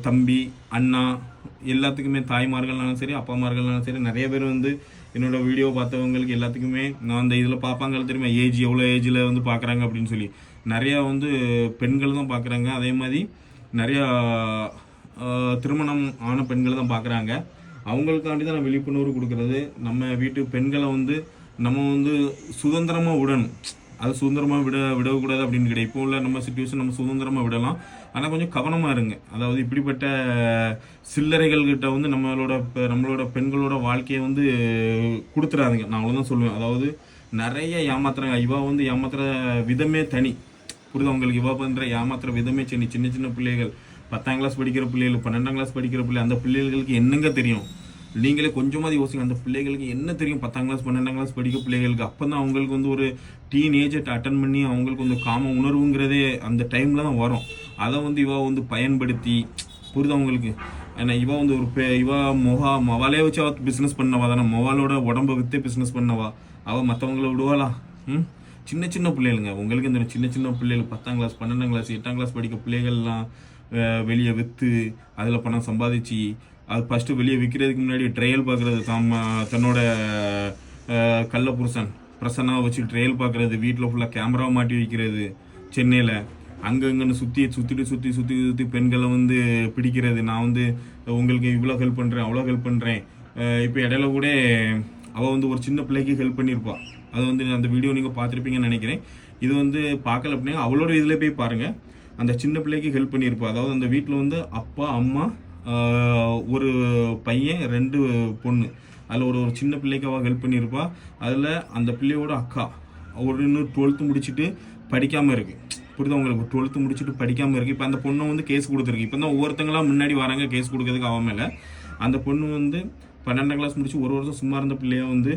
தம்பி, அண்ணா எல்லாத்துக்குமே, தாய்மார்கள்னாலும் சரி அப்பாமார்கள்னாலும் சரி, நிறைய பேர் வந்து என்னோட வீடியோ பார்த்தவங்களுக்கு எல்லாத்துக்குமே நான் அந்த இதில் பார்ப்பாங்க தெரியுமா, எவ்வளோ ஏஜில் வந்து பார்க்குறாங்க அப்படின்னு சொல்லி. நிறையா வந்து பெண்கள் தான் பார்க்குறாங்க. அதே மாதிரி நிறையா திருமணம் ஆன பெண்கள் தான் பார்க்குறாங்க. அவங்களுக்காண்டி தான் நான் விழிப்புணர்வு கொடுக்குறது. நம்ம வீட்டு பெண்களை வந்து நம்ம வந்து சுதந்திரமாக விடணும். அது சுதந்திரமாக விடக்கூடாது அப்படின்னு கிடையாது. இப்போ உள்ள நம்ம சிச்சுவேஷன் நம்ம சுதந்திரமாக விடலாம். ஆனால் கொஞ்சம் கவனமாக இருங்க. அதாவது இப்படிப்பட்ட சில்லறைகள்கிட்ட வந்து நம்மளோட பெண்களோட வாழ்க்கையை வந்து கொடுத்துடாதுங்க. நான் அவ்வளோதான் சொல்லுவேன். அதாவது நிறைய ஏமாத்துறாங்க. இவா வந்து ஏமாத்துற விதமே தனி. உங்களுக்கு இவா பண்ணுற ஏமாத்துற விதமே தனி. சின்ன பிள்ளைகள், 10ஆம் கிளாஸ் படிக்கிற பிள்ளைகள், 12ஆம் கிளாஸ் படிக்கிற பிள்ளை, அந்த பிள்ளைகளுக்கு என்னங்க தெரியும்? நீங்களே கொஞ்சமாவது யோசிங்க. அந்த பிள்ளைகளுக்கு என்ன தெரியும்? 10ஆம் கிளாஸ் 12ஆம் கிளாஸ் படிக்க பிள்ளைகளுக்கு அப்போ தான் அவங்களுக்கு வந்து ஒரு டீன் ஏஜை அட்டன் பண்ணி அவங்களுக்கு வந்து காம உணர்வுங்கிறதே அந்த டைமில் தான் வரும். அதை வந்து இவா வந்து பயன்படுத்தி, அவங்களுக்கு. ஏன்னா இவா வந்து இவா மொவாலே வச்சு அவள் பிஸ்னஸ் பண்ணவா தானே. மொவாலோட உடம்பை விற்றே பிஸ்னஸ் பண்ணவா. அவள் மற்றவங்கள விடுவாளா? சின்ன பிள்ளைகளுங்க. உங்களுக்கு இந்த சின்ன பிள்ளைகள் 10ஆம் கிளாஸ் 12ஆம் கிளாஸ் 8ஆம் கிளாஸ் படிக்க பிள்ளைகள்லாம் வெளியே விற்று அதில் பணம் சம்பாதிச்சு, அது ஃபஸ்ட்டு வெளியே விற்கிறதுக்கு முன்னாடி ட்ரையல் பார்க்குறது, தன்னோட கள்ள புருஷன் பிரசன்னாவை வச்சு ட்ரையல் பார்க்குறது, வீட்டில் ஃபுல்லாக கேமரா மாட்டி வைக்கிறது, சென்னையில் அங்கங்கன்னு சுற்றி பெண்களை வந்து பிடிக்கிறது. நான் வந்து உங்களுக்கு இவ்வளோ ஹெல்ப் பண்ணுறேன், அவ்வளோ ஹெல்ப் பண்ணுறேன். இப்போ இடையில கூட அவள் வந்து ஒரு சின்ன பிள்ளைக்கு ஹெல்ப் பண்ணியிருப்பாள். அது வந்து அந்த வீடியோ நீங்கள் பார்த்துருப்பீங்கன்னு நினைக்கிறேன். இது வந்து பார்க்கல அப்படின்னா அவளோட இதில் போய் பாருங்கள். அந்த சின்ன பிள்ளைக்கு ஹெல்ப் பண்ணியிருப்பா. அதாவது அந்த வீட்டில் வந்து அப்பா, அம்மா, ஒரு பையன், 2 பொண்ணு. அதில் ஒரு சின்ன பிள்ளைக்கு அவள் ஹெல்ப் பண்ணியிருப்பா. அதில் அந்த பிள்ளையோட அக்கா இன்னும் 12th முடிச்சுட்டு படிக்காமல் இருக்குது. உங்களுக்கு 12th முடிச்சுட்டு படிக்காமல் இருக்குது. இப்போ அந்த பொண்ணை வந்து கேஸ் கொடுத்துருக்கு. இப்போ தான் ஒவ்வொருத்தங்களாம் முன்னாடி வராங்க கேஸ் கொடுக்கறதுக்கு அவன் மேலே. அந்த பொண்ணு வந்து 12ஆம் கிளாஸ் முடிச்சு ஒரு வருஷம் சும்மா இருந்த பிள்ளைய வந்து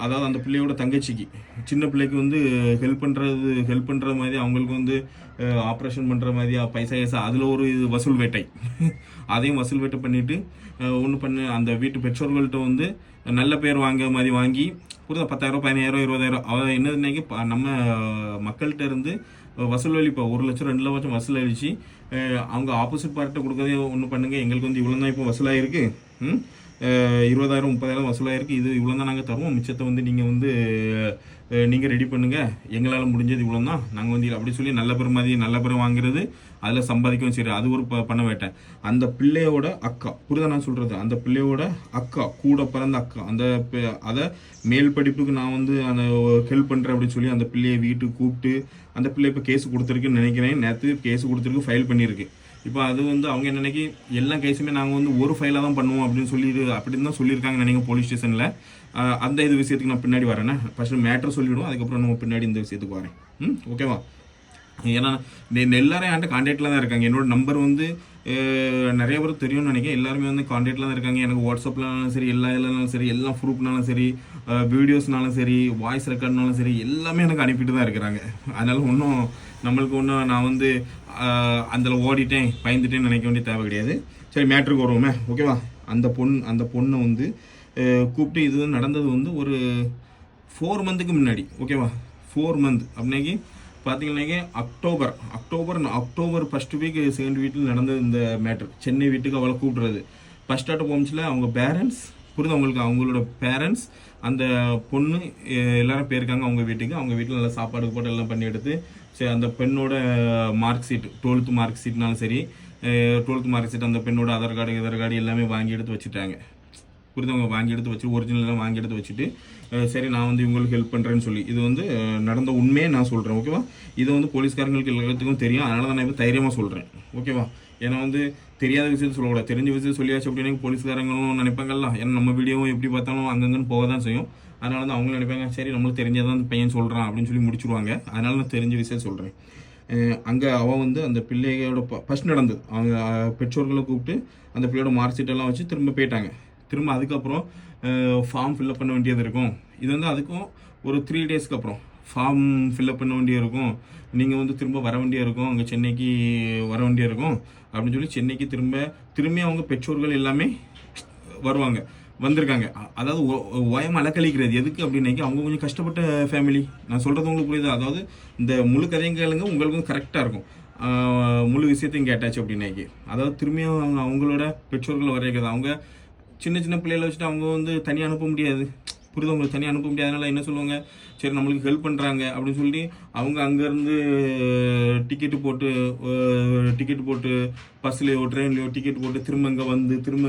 அதாவது அந்த பிள்ளையோட தங்கச்சிக்கு சின்ன பிள்ளைக்கு வந்து ஹெல்ப் பண்ணுறது மாதிரி அவங்களுக்கு வந்து ஆப்ரேஷன் பண்ணுற மாதிரி பைசா அதில் ஒரு வசூல் வேட்டை அதையும் வசூல் வேட்டை பண்ணிட்டு ஒன்று அந்த வீட்டு பெற்றோர்கள்ட்ட வந்து நல்ல பேர் வாங்கி புரியுதா 10,000 15,000 20,000 அவன் என்னதுன்னாக்கி நம்ம மக்கள்கிட்ட இருந்து வசூல் அளிப்பா 1 லட்சம் 2 லட்சம் வசூல் அளிச்சு அவங்க ஆப்போசிட் பார்ட்டிட்ட கொடுக்கறதே ஒன்று பண்ணுங்க, எங்களுக்கு வந்து இவ்வளோ தான் இப்போ வசூலாயிருக்கு, 20,000 30,000 வசூலாயிருக்கு, இது இவ்வளோ தான் நாங்கள் தருவோம், மிச்சத்தை வந்து நீங்கள் ரெடி பண்ணுங்கள், எங்களால் முடிஞ்சது இவ்வளோ தான், நாங்கள் வந்து அப்படி சொல்லி நல்ல பேர் வாங்குறது, அதில் சம்பாதிக்கவும் சரி, அது ஒரு பண்ண வேட்டேன். அந்த பிள்ளையோட அக்கா புரியுதா நான் சொல்கிறது, அந்த பிள்ளையோட அக்கா கூட பிறந்த அக்கா அதை மேல் படிப்புக்கு நான் வந்து அந்த ஹெல்ப் பண்ணுறேன் அப்படின்னு சொல்லி அந்த பிள்ளையை வீட்டுக்கு கூப்பிட்டு அந்த பிள்ளை இப்போ கேஸ் கொடுத்துருக்குன்னு நினைக்கிறேன். நேற்று கேஸ் கொடுத்துருக்கு, ஃபைல் பண்ணியிருக்கு. இப்போ அது வந்து அவங்க என்னன்னைக்கு எல்லா கேஸுமே நாங்கள் வந்து ஒரு ஃபைலாக தான் பண்ணுவோம் அப்படின்னு தான் சொல்லியிருக்காங்க நினைக்கிறேன் போலீஸ் ஸ்டேஷனில். அந்த விஷயத்துக்கு நான் பின்னாடி வரேன்னா, ஃபஸ்ட்டு மேட்ரு சொல்லிவிடுவோம், அதுக்கப்புறம் நம்ம பின்னாடி இந்த விஷயத்துக்கு வரேன். ஓகேவா? ஏன்னா எல்லாரும் என்கிட்ட கான்டாக்டில் தான் இருக்காங்க. என்னோட நம்பர் வந்து நிறைய பேர் தெரியும்னு நினைக்கிறேன். எல்லாருமே வந்து கான்டாக்டில் தான் இருக்காங்க. எனக்கு வாட்ஸ்அப்லனாலும் சரி, எல்லாரும் சரி, எல்லாம் ப்ரூஃப்னாலும் சரி, வீடியோஸ்னாலும் சரி, வாய்ஸ் ரெக்கார்ட்னாலும் சரி, எல்லாமே எனக்கு அனுப்பிட்டு தான் இருக்கிறாங்க. அதனால நான் வந்து அதில் ஓடிட்டேன் பயந்துட்டேன்னு நினைக்க வேண்டிய தேவை கிடையாது. சரி, மேட்ருக்கு வருவோமே. ஓகேவா? அந்த பொண்ணை வந்து கூப்பிட்டு இது நடந்தது வந்து ஒரு 4 மந்த்துக்கு முன்னாடி. ஓகேவா? 4 மந்த் அப்படின்னாக்கி பார்த்தீங்கன்னாக்கி அக்டோபர் ஃபர்ஸ்ட் வீக் செகண்ட் வீக்கில் நடந்தது இந்த மேட்ரு. சென்னை வீட்டுக்கு அவளை கூப்பிட்றது ஃபர்ஸ்ட் ஆட்ட போம்ஸில் அவங்க பேரண்ட்ஸ் புரியுது அவங்களோட பேரண்ட்ஸ் அந்த பொண்ணு எல்லாரும் போயிருக்காங்க அவங்க வீட்டில் நல்லா சாப்பாடு போட்டு எல்லாம் பண்ணி எடுத்து சரி அந்த பெண்ணோட மார்க் ஷீட் 12th மார்க் ஷீட்னாலும் சரி 12th மார்க் ஷீட் அந்த பெண்ணோட ஆதார் கார்டு எல்லாமே வாங்கி எடுத்து வச்சுட்டாங்க. புரிதவங்க வாங்கி எடுத்து வச்சு ஒரிஜினல்லாம் வாங்கி எடுத்து வச்சுட்டு சரி நான் வந்து இவங்களுக்கு ஹெல்ப் பண்ணுறேன்னு சொல்லி இது வந்து நடந்த உண்மையே நான் சொல்கிறேன். ஓகேவா? இது வந்து போலீஸ்காரங்களுக்கு எல்லாத்துக்கும் தெரியும். அதனால தான் நான் இப்போ தைரியமாக சொல்கிறேன். ஓகேவா? ஏன்னா வந்து தெரியாத விஷயத்தை சொல்லக்கூடாது. தெரிஞ்ச விஷயம் சொல்லியாச்சு அப்படின்னா போலீஸ்காரங்களும் நினைப்பாங்கல்ல, ஏன்னா நம்ம வீடியோவும் எப்படி பார்த்தாலும் அங்கங்கன்னு போக தான் செய்யும். அதனால தான் அவங்களும் நினைப்பாங்க சரி நம்மளுக்கு தெரிஞ்சதான் அந்த பையன் சொல்கிறான் அப்படின்னு சொல்லி முடிச்சுடுவாங்க. அதனால நான் தெரிஞ்ச விஷயம் சொல்கிறேன். அங்கே அவன் வந்து அந்த பிள்ளையோட ஃபர்ஸ்ட் நடந்தது அவங்க பெற்றோர்களை கூப்பிட்டு அந்த பிள்ளையோட மார்க் ஷீட்டெல்லாம் வச்சு திரும்ப போயிட்டாங்க. திரும்ப அதுக்கப்புறம் ஃபார்ம் ஃபில்அப் பண்ண வேண்டியது இருக்கும். இது வந்து அதுக்கும் ஒரு 3 டேஸ்க்கு அப்புறம் ஃபார்ம் ஃபில்அப் பண்ண வேண்டியது இருக்கும். நீங்கள் வந்து திரும்ப வர வேண்டியது இருக்கும், அங்கே சென்னைக்கு வர வேண்டியது இருக்கும் அப்படின்னு சொல்லி சென்னைக்கு திரும்பி அவங்க பெற்றோர்கள் எல்லாமே வந்திருக்காங்க. அதாவது ஓயம் அலக்கழிக்கிறது எதுக்கு அப்படின்னாக்கி அவங்க கொஞ்சம் கஷ்டப்பட்ட ஃபேமிலி. நான் சொல்கிறது உங்களுக்கு புரியுது. அதாவது இந்த முழு கதையும் கேளுங்க, உங்களுக்கு கரெக்டாக இருக்கும். முழு விஷயத்தையும் கேட்டாச்சு அப்படின்னாக்கி அதாவது திரும்பியும் அவங்களோட பெற்றோர்கள் வரைக்கிறது அவங்க சின்ன பிள்ளைகளை வச்சுட்டு அவங்க வந்து தனியாக அனுப்ப முடியாது. புரியுது? அவங்களுக்கு தனியாக அனுப்ப முடியாது. அதனால என்ன சொல்லுவாங்க, சரி நம்மளுக்கு ஹெல்ப் பண்ணுறாங்க அப்படின்னு சொல்லி அவங்க அங்கேருந்து டிக்கெட்டு போட்டு பஸ்லேயோ ட்ரெயின்லையோ டிக்கெட் போட்டு திரும்ப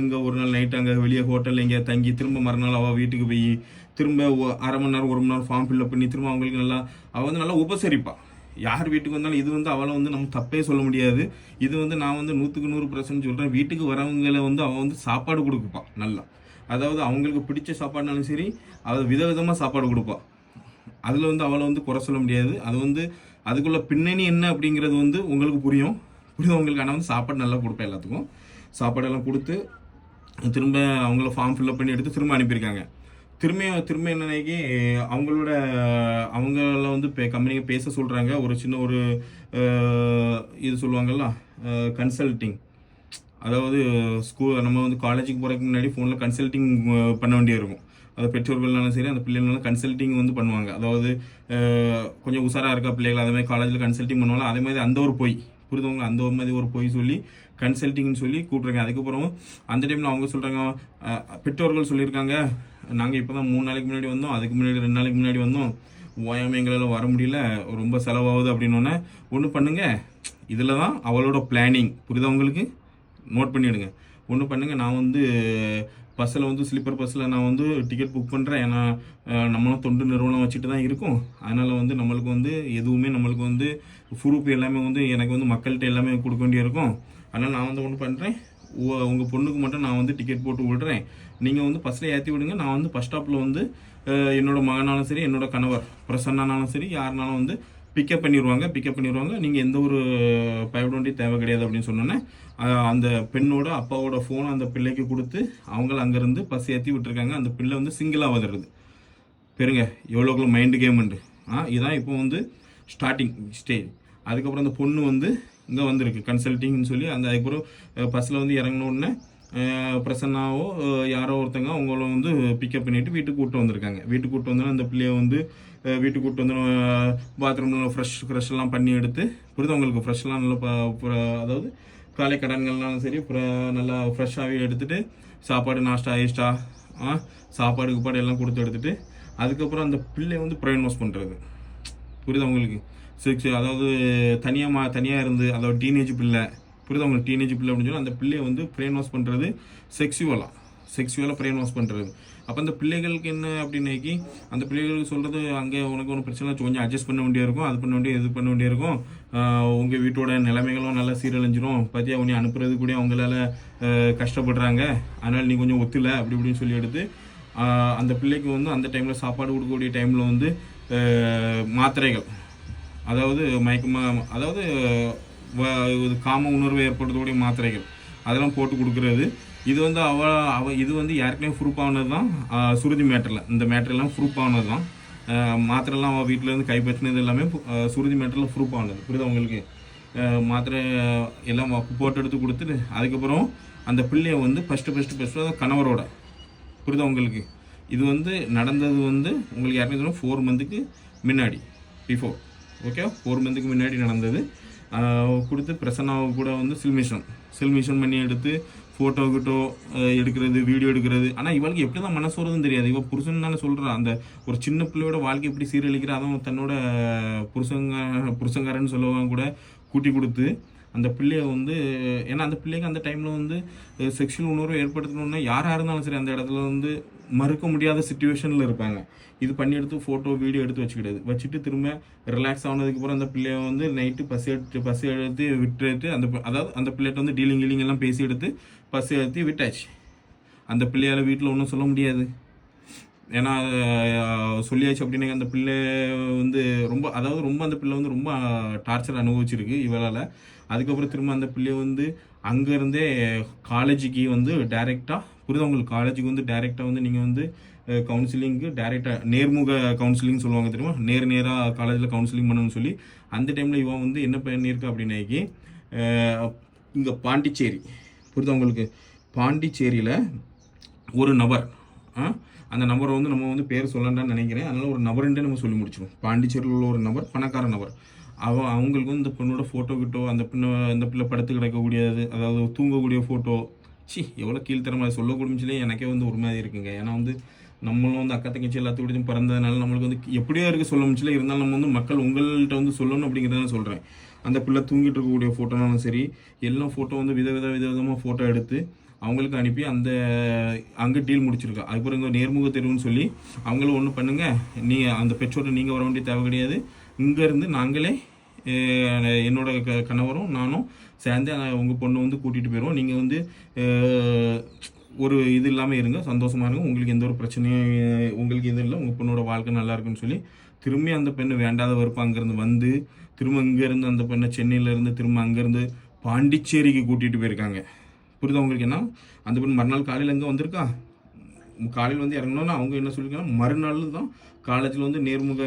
இங்கே ஒரு நாள் நைட் அங்கே வெளியே ஹோட்டலில் எங்கேயா தங்கி திரும்ப மறுநாள் அவள் வீட்டுக்கு போய் திரும்ப 1/2 மணி நேரம் 1 மணி நேரம் ஃபார்ம் ஃபில்அப் பண்ணி திரும்ப அவங்களுக்கு அவள் வந்து நல்லா உபசரிப்பா. யார் வீட்டுக்கு வந்தாலும் இது வந்து அவளை வந்து நம்ம தப்பே சொல்ல முடியாது. இது வந்து நான் வந்து 100% 100% சொல்கிறேன். வீட்டுக்கு வரவங்களை வந்து அவள் வந்து சாப்பாடு கொடுக்குப்பா நல்லா. அதாவது அவங்களுக்கு பிடிச்ச சாப்பாடுனாலும் சரி அவள் விதவிதமாக சாப்பாடு கொடுப்பா. அதில் வந்து அவளை வந்து குறை சொல்ல முடியாது. அது வந்து அதுக்குள்ள பின்னணி என்ன அப்படிங்கிறது வந்து உங்களுக்கு புரியும் உங்களுக்கு. ஆனால் வந்து சாப்பாடு நல்லா கொடுப்பேன். எல்லாத்துக்கும் சாப்பாடெல்லாம் கொடுத்து திரும்ப அவங்கள ஃபார்ம் ஃபில்அப் பண்ணி எடுத்து திரும்ப அனுப்பியிருக்காங்க. திரும்ப என்னன்னாக்கி அவங்கள வந்து கம்பெனிக்கு பேச சொல்கிறாங்க. ஒரு சின்ன இது சொல்லுவாங்கல்ல கன்சல்டிங். அதாவது நம்ம வந்து காலேஜுக்கு போகிறதுக்கு முன்னாடி ஃபோனில் கன்சல்டிங் பண்ண வேண்டியது இருக்கும். அது பெற்றோர்கள்னாலும் சரி அந்த பிள்ளைங்களாலும் கன்சல்டிங் வந்து பண்ணுவாங்க. அதாவது கொஞ்சம் உஷாராக இருக்கா பிள்ளைகள் அதே மாதிரி காலேஜில் கன்சல்டிங் பண்ணுவாங்க. அதே மாதிரி அந்த ஒரு பொய் புரிதவங்க அந்த மாதிரி ஒரு பொய் சொல்லி கன்சல்டிங்னு சொல்லி கூப்பிட்றாங்க. அதுக்கப்புறம் அந்த டைமில் அவங்க சொல்கிறாங்க, பெற்றோர்கள் சொல்லியிருக்காங்க நாங்கள் இப்போ தான் 3 நாளைக்கு முன்னாடி வந்தோம், அதுக்கு முன்னாடி 2 நாளைக்கு முன்னாடி வந்தோம், ஓயாமல் எங்களால் வர முடியல, ரொம்ப செலவாகுது அப்படின்னோடனே ஒன்று பண்ணுங்க. இதில் தான் அவளோட பிளானிங். புரியுதா உங்களுக்கு? நோட் பண்ணிவிடுங்க. ஒன்று பண்ணுங்க, நான் வந்து பஸ்ஸில் வந்து ஸ்லீப்பர் பஸ்ஸில் நான் வந்து டிக்கெட் புக் பண்ணுறேன். ஏன்னா நம்மளும் தொண்டு நிறுவனம் வச்சுட்டு தான் இருக்கும். அதனால் வந்து நம்மளுக்கு வந்து எதுவுமே நம்மளுக்கு வந்து ப்ரூஃப் எல்லாமே வந்து எனக்கு வந்து மக்கள்கிட்ட எல்லாமே கொடுக்க வேண்டியிருக்கும். அதனால் நான் வந்து ஒன்று பண்ணுறேன், உங்கள் பொண்ணுக்கு மட்டும் நான் வந்து டிக்கெட் போட்டு விடுறேன். நீங்கள் வந்து பஸ்ஸில் ஏற்றி விடுங்க. நான் வந்து பஸ் ஸ்டாப்பில் வந்து என்னோட மகனாலும் சரி என்னோட கணவர் பிரசன்னானாலும் சரி யாருனாலும் வந்து பிக்கப் பண்ணிடுவாங்க. நீங்கள் எந்த ஒரு பயப்பட வேண்டிய தேவை கிடையாது அப்படின்னு சொன்னோன்னே அந்த பெண்ணோட அப்பாவோட ஃபோனை அந்த பிள்ளைக்கு கொடுத்து அவங்கள அங்கேருந்து பஸ் ஏற்றி விட்டுருக்காங்க. அந்த பிள்ளை வந்து சிங்கிளாக வந்துடுது. பெருங்க எவ்வளோக்குள்ள மைண்டு கேமுண்டு. இதான் இப்போ வந்து ஸ்டார்டிங் ஸ்டேஜ். அதுக்கப்புறம் அந்த பொண்ணு வந்து இங்கே வந்திருக்கு கன்சல்ட்டிங்னு சொல்லி. அதுக்கப்புறம் பஸ்ஸில் வந்து இறங்கினோடனே பிரசன்னாவோ யாரோ ஒருத்தங்க அவங்கள வந்து பிக்கப் பண்ணிவிட்டு வீட்டுக்கு கூப்பிட்டு வந்திருக்காங்க. வீட்டுக்கு கூப்பிட்டு வந்தோன்னா அந்த பிள்ளைய வந்து வீட்டுக்கு கூப்பிட்டு வந்து பாத்ரூமில் ஃப்ரெஷ்லாம் பண்ணி எடுத்து புரியுது அவங்களுக்கு. ஃப்ரெஷ்லாம் நல்லா அதாவது காலை கடன்கள்னாலும் சரி நல்லா ஃப்ரெஷ்ஷாகவே எடுத்துகிட்டு சாப்பாடு நாஷ்டா ஈஸ்டா சாப்பாடு கீப்பாடு எல்லாம் கொடுத்து எடுத்துகிட்டு அதுக்கப்புறம் அந்த பிள்ளை வந்து பிரெயின் வாஷ் பண்ணுறது. புரியுது அவங்களுக்கு. அதாவது தனியாக இருந்து அதாவது டீனேஜ் பிள்ளை புரியுது அவங்களுக்கு. டீனேஜ் பிள்ளை அப்படின்னு சொல்லி அந்த பிள்ளையை வந்து பிரெயின் வாஷ் பண்ணுறது செக்ஸுவலாக பிரெயின் வாஷ் பண்ணுறது. அப்போ அந்த பிள்ளைகளுக்கு என்ன அப்படின்னாக்கி அந்த பிள்ளைகளுக்கு சொல்கிறது அங்கே உனக்கு ஒன்றும் பிரச்சனை கொஞ்சம் அட்ஜஸ்ட் பண்ண வேண்டிய இருக்கும், அது பண்ண வேண்டிய இது பண்ண வேண்டிய இருக்கும். உங்கள் வீட்டோட நிலைமைகளும் நல்லா சீரழிஞ்சிரும். பற்றியா உன்னை அனுப்புறது கூட அவங்களால கஷ்டப்படுறாங்க, அதனால் நீ கொஞ்சம் ஒத்துலை அப்படி இப்படின்னு சொல்லி எடுத்து அந்த பிள்ளைக்கு வந்து அந்த டைமில் சாப்பாடு கொடுக்கக்கூடிய டைமில் வந்து மாத்திரைகள் அதாவது அதாவது காம உணர்வை ஏற்படுத்தக்கூடிய மாத்திரைகள் அதெல்லாம் போட்டு கொடுக்குறது. இது வந்து இது வந்து ஏற்கனவே ப்ரூஃப் ஆனது தான். சுருதி மேட்டரில் இந்த மேட்டரெல்லாம் ப்ரூஃப் ஆனது தான். மாத்திரைலாம் அவள் வீட்டிலேருந்து கைப்பற்றினது எல்லாமே சுருதி மேட்டரில் ப்ரூஃப் ஆனது. புரியுது அவங்களுக்கு. மாத்திரை எல்லாம் போட்டு எடுத்து கொடுத்துட்டு அதுக்கப்புறம் அந்த பிள்ளைய வந்து ஃபஸ்ட்டு கணவரோட புரியுது அவங்களுக்கு. இது வந்து நடந்தது வந்து உங்களுக்கு யாருன்னு 4 மந்த்துக்கு முன்னாடி பிஃபோர். ஓகே, 4 மந்த்துக்கு முன்னாடி நடந்தது. கொடுத்து பிரசன்னாவை கூட வந்து சில்மிஷன் பண்ணி எடுத்து ஃபோட்டோ எடுக்கிறது, வீடியோ எடுக்கிறது. ஆனால் இவளுக்கு எப்படி தான் மனசு வருதுன்னு தெரியாது. இவள் புருஷன் தானே சொல்கிறான். அந்த ஒரு சின்ன பிள்ளையோட வாழ்க்கை எப்படி சீரழிக்கிற, அதுவும் தன்னோட புருஷங்காரன்னு சொல்லுவாங்க கூட கூட்டி கொடுத்து அந்த பிள்ளைய வந்து ஏன்னா அந்த பிள்ளைக்கு அந்த டைமில் வந்து செக்ஷுவல் உணர்வை ஏற்படுத்தணுன்னா யாராக இருந்தாலும் சரி அந்த இடத்துல வந்து மறுக்க முடியாத சுச்சுவேஷனில் இருப்பாங்க. இது பண்ணி எடுத்து ஃபோட்டோ வீடியோ எடுத்து வச்சுட்டு திரும்ப ரிலாக்ஸ் ஆனதுக்கப்புறம் அந்த பிள்ளைய வந்து நைட்டு பசி எடுத்து விட்டுட்டு அதாவது அந்த பிள்ளைகிட்ட வந்து டீலிங் எல்லாம் பேசி எடுத்து பசி எடுத்து விட்டாச்சு. அந்த பிள்ளையால் வீட்டில் ஒன்றும் சொல்ல முடியாது. ஏன்னா சொல்லியாச்சு அப்படின்னா அந்த பிள்ளை வந்து ரொம்ப அந்த பிள்ளை வந்து ரொம்ப டார்ச்சர் அனுபவிச்சிருக்கு இவளால். அதுக்கப்புறம் திரும்ப அந்த பிள்ளைய வந்து அங்கேருந்தே காலேஜுக்கு வந்து டைரெக்டாக புரியுது அவங்களுக்கு. காலேஜுக்கு வந்து டைரெக்டாக வந்து நீங்கள் வந்து கவுன்சிலிங்க்கு டைரெக்டாக நேர்முக கவுன்சிலிங் சொல்லுவாங்க தெரியுமா, நேராக காலேஜில் கவுன்சிலிங் பண்ணணும்னு சொல்லி அந்த டைமில் இவன் வந்து என்ன பண்ணியிருக்கா அப்படின்னாக்கி இங்கே பாண்டிச்சேரி புரியுது அவங்களுக்கு. பாண்டிச்சேரியில் ஒரு நபர் அந்த நபரை வந்து நம்ம வந்து பேர் சொல்லண்டான்னு நினைக்கிறேன். அதனால் ஒரு நபருன்றே நம்ம சொல்லி முடிச்சிடும். பாண்டிச்சேரியில் உள்ள ஒரு நபர், பணக்கார நபர். அவங்களுக்கு வந்து இந்த பொண்ணோட ஃபோட்டோ அந்த பிள்ளை படுத்து கிடக்கக்கூடியது அதாவது தூங்கக்கூடிய ஃபோட்டோ எவ்வளோ கீழ்த்தரமாக சொல்லக்கூடியச்சிலே எனக்கே வந்து ஒரு மாதிரி இருக்குங்க. ஏன்னா வந்து நம்மளும் வந்து அக்கா தங்கச்சி எல்லாத்துக்கூடையும் பிறந்ததுனால நம்மளுக்கு வந்து எப்படியோ இருக்குது சொல்ல முடியல. இருந்தாலும் நம்ம வந்து மக்கள் உங்கள்கிட்ட வந்து சொல்லணும் அப்படிங்கிறத சொல்கிறேன். அந்த பிள்ளை தூங்கிட்டு இருக்கக்கூடிய ஃபோட்டோனாலும் சரி எல்லாம் ஃபோட்டோ வந்து விதவிதமாக ஃபோட்டோ எடுத்து அவங்களுக்கு அனுப்பி அங்கே டீல் முடிச்சிருக்கா. அதுக்கப்புறம் இங்கே நேர்முக தேர்வுன்னு சொல்லி அவங்களும் ஒன்று பண்ணுங்க, அந்த பெற்றோரை நீங்கள் வர வேண்டிய தேவை கிடையாது, இங்கேருந்து நாங்களே என்னோட கணவரும் நானும் சேர்ந்து உங்கள் பொண்ணை வந்து கூட்டிகிட்டு போயிடுவோம். நீங்கள் வந்து ஒரு இது இல்லாமல் இருங்க, சந்தோஷமாக இருங்க, உங்களுக்கு எந்த ஒரு பிரச்சனையும் உங்களுக்கு எதுவும் இல்லை, உங்கள் பொண்ணோட வாழ்க்கை நல்லா இருக்குன்னு சொல்லி திரும்பி அந்த பெண்ணு வேண்டாத வெறுப்பு அங்கேருந்து வந்து திரும்ப இங்கேருந்து அந்த பெண்ணை சென்னையிலேருந்து திரும்ப அங்கேருந்து பாண்டிச்சேரிக்கு கூட்டிகிட்டு போயிருக்காங்க. புரியுது அவங்களுக்கு. என்ன அந்த பெண் மறுநாள் காலையில் எங்கே வந்திருக்கா, காலையில் வந்து இறங்கணும்னா அவங்க என்ன சொல்லியிருக்காங்க, மறுநாள் தான் காலேஜில் வந்து நேர்முக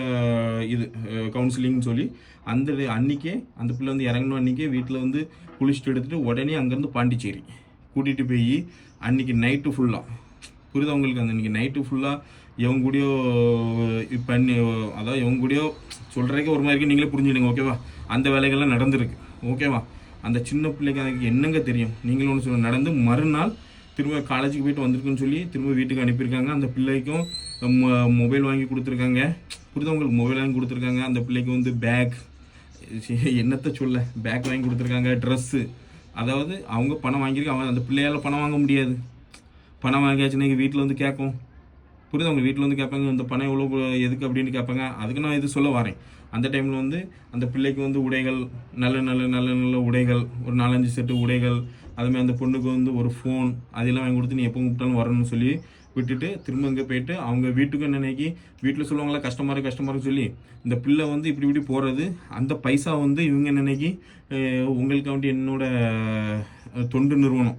கவுன்சிலிங்னு சொல்லி அன்றைக்கே அந்த பிள்ளை வந்து இறங்கணும். அன்றைக்கே வீட்டில் வந்து குளிச்சுட்டு எடுத்துகிட்டு உடனே அங்கேருந்து பாண்டிச்சேரி கூட்டிகிட்டு போய் அன்றைக்கி நைட்டு ஃபுல்லாக புரியுது அவங்களுக்கு. அந்த இன்றைக்கி நைட்டு ஃபுல்லாக இவங்க கூடயோ பண்ணி அதாவது இவங்க கூடயோ சொல்கிறதுக்கே ஒரு மாதிரி நீங்களே புரிஞ்சுடுங்க. ஓகேவா, அந்த வேலைகள்லாம் நடந்திருக்கு. ஓகேவா, அந்த சின்ன பிள்ளைக்கு அதுக்கு என்னங்க தெரியும். நீங்களும் ஒன்று சொல்ல நடந்து மறுநாள் திரும்ப காலேஜுக்கு போயிட்டு வந்திருக்குன்னு சொல்லி திரும்ப வீட்டுக்கு அனுப்பியிருக்காங்க. அந்த பிள்ளைக்கும் மொபைல் வாங்கி கொடுத்துருக்காங்க. புரியுது அவங்களுக்கு, மொபைல் வாங்கி கொடுத்துருக்காங்க. அந்த பிள்ளைக்கு வந்து பேக் என்னத்தை சொல்ல பேக் வாங்கி கொடுத்துருக்காங்க, ட்ரெஸ்ஸு. அதாவது அவங்க பணம் வாங்கியிருக்காங்க. அந்த பிள்ளையால் பணம் வாங்க முடியாது. பணம் வாங்கியாச்சுன்னா வீட்டில் வந்து கேட்கும். புரியுது அவங்க வீட்டில் வந்து கேட்பாங்க, இந்த பணம் எவ்வளோ எதுக்கு அப்படின்னு கேட்பாங்க. அதுக்கு நான் இது சொல்ல வரேன். அந்த டைமில் வந்து அந்த பிள்ளைக்கு வந்து உடைகள் நல்ல உடைகள் ஒரு 4-5 செட்டு உடைகள், அதுமாதிரி அந்த பொண்ணுக்கு வந்து ஒரு ஃபோன் அதெல்லாம் வாங்கி கொடுத்து நீ எப்போ கூப்பிட்டாலும் வரணும்னு சொல்லி விட்டுட்டு திரும்ப இங்கே போயிட்டு அவங்க வீட்டுக்கு நினைக்கி வீட்டில் சொல்லுவாங்களா கஷ்டமாக இருக்குன்னு சொல்லி இந்த பிள்ளை வந்து இப்படி இப்படி போகிறது அந்த பைசா வந்து இவங்க நினைக்கி உங்களுக்கு வேண்டி என்னோட தொண்டு நிறுவனம்